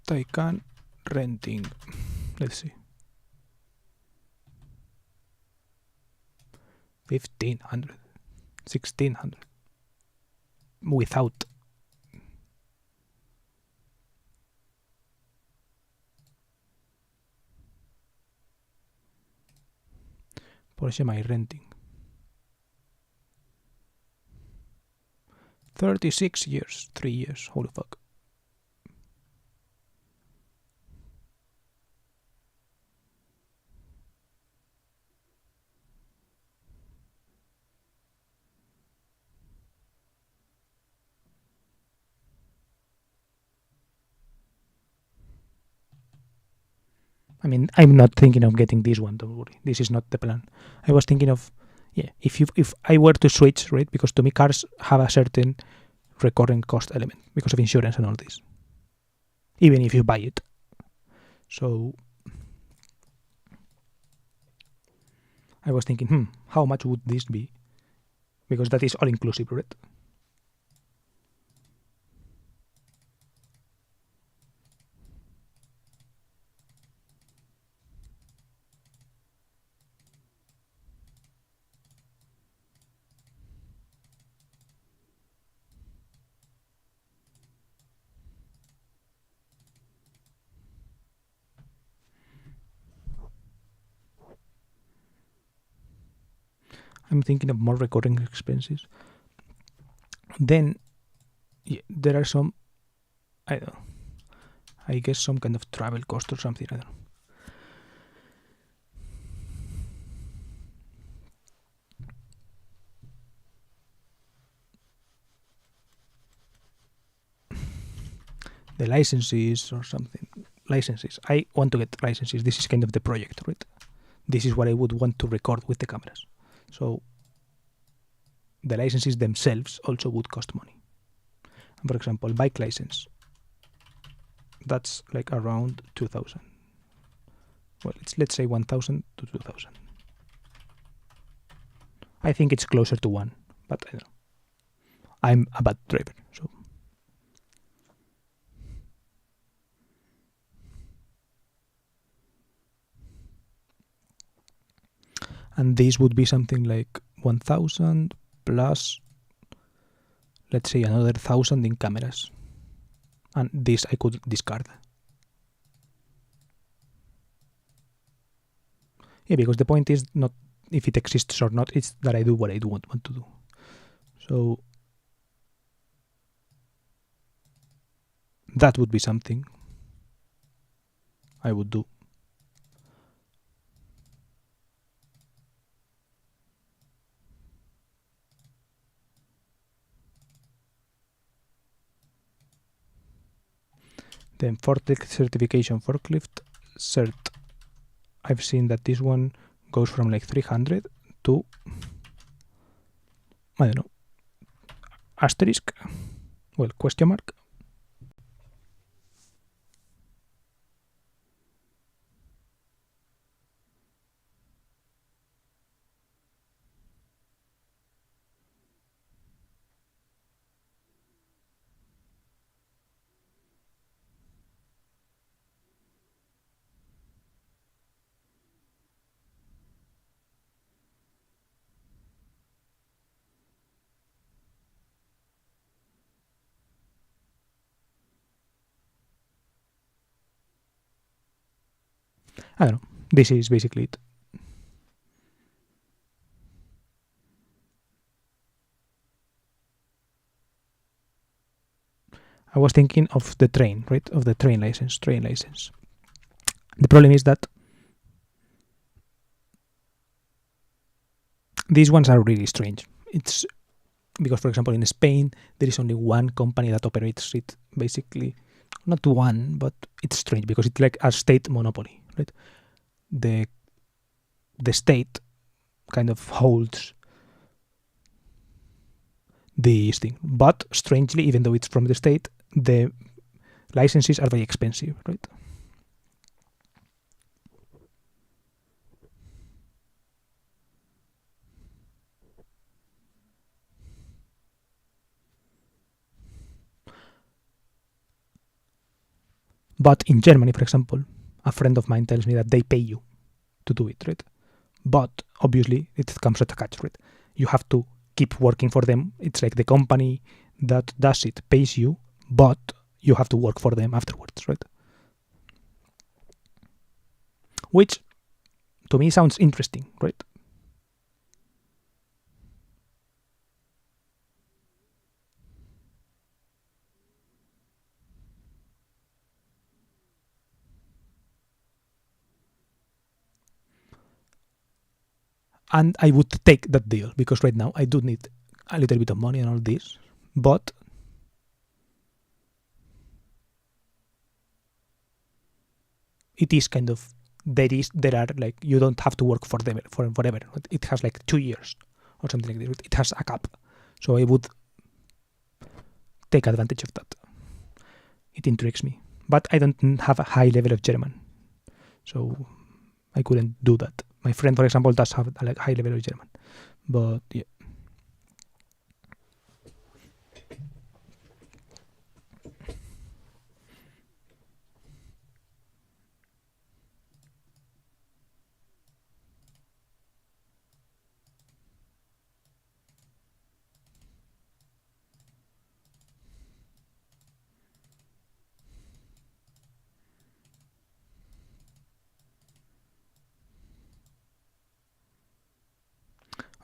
Taycan renting. Let's see. 1,500. 1,600. Without. Porsche my renting. 36 years. 3 years. Holy fuck. I mean, I'm not thinking of getting this one, don't worry. This is not the plan. I was thinking of, yeah, if I were to switch, right? Because to me, cars have a certain recurring cost element because of insurance and all this. Even if you buy it. So, I was thinking, how much would this be? Because that is all inclusive, right? I'm thinking of more recurring expenses. Then, yeah, there are some, I don't know, I guess some kind of travel cost or something, I don't know. The licenses or something. Licenses. I want to get licenses. This is kind of the project, right? This is what I would want to record with the cameras. So the licenses themselves also would cost money. For example, bike license, that's like around 2,000. Well, let's say 1,000 to 2,000. I think it's closer to 1, but I don't know. I'm a bad driver, so. And this would be something like 1,000 plus, let's say, another 1,000 in cameras. And this I could discard. Yeah, because the point is not if it exists or not, it's that I do what I do want to do. So that would be something I would do. Then Fortec certification forklift cert. I've seen that this one goes from like 300 to, I don't know, asterisk, well, question mark. I don't know. This is basically it. I was thinking of the train, right? Of the train license. The problem is that these ones are really strange. It's because, for example, in Spain, there is only one company that operates it, basically. Not one, but it's strange because it's like a state monopoly, right? The state kind of holds this thing. But strangely, even though it's from the state, the licenses are very expensive, right? But in Germany, for example, a friend of mine tells me that they pay you to do it, right? But obviously it comes at a catch, right? You have to keep working for them. It's like the company that does it pays you, but you have to work for them afterwards, right? Which to me sounds interesting, right? And I would take that deal because right now I do need a little bit of money and all this, but it is kind of there are like you don't have to work for them for forever. It has like 2 years or something like this. It has a cap, so I would take advantage of that. It intrigues me, but I don't have a high level of German, so I couldn't do that. My friend, for example, does have a high level of German, but yeah.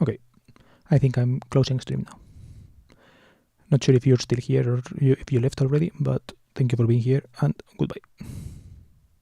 Okay, I think I'm closing stream now. Not sure if you're still here or if you left already, but thank you for being here and goodbye.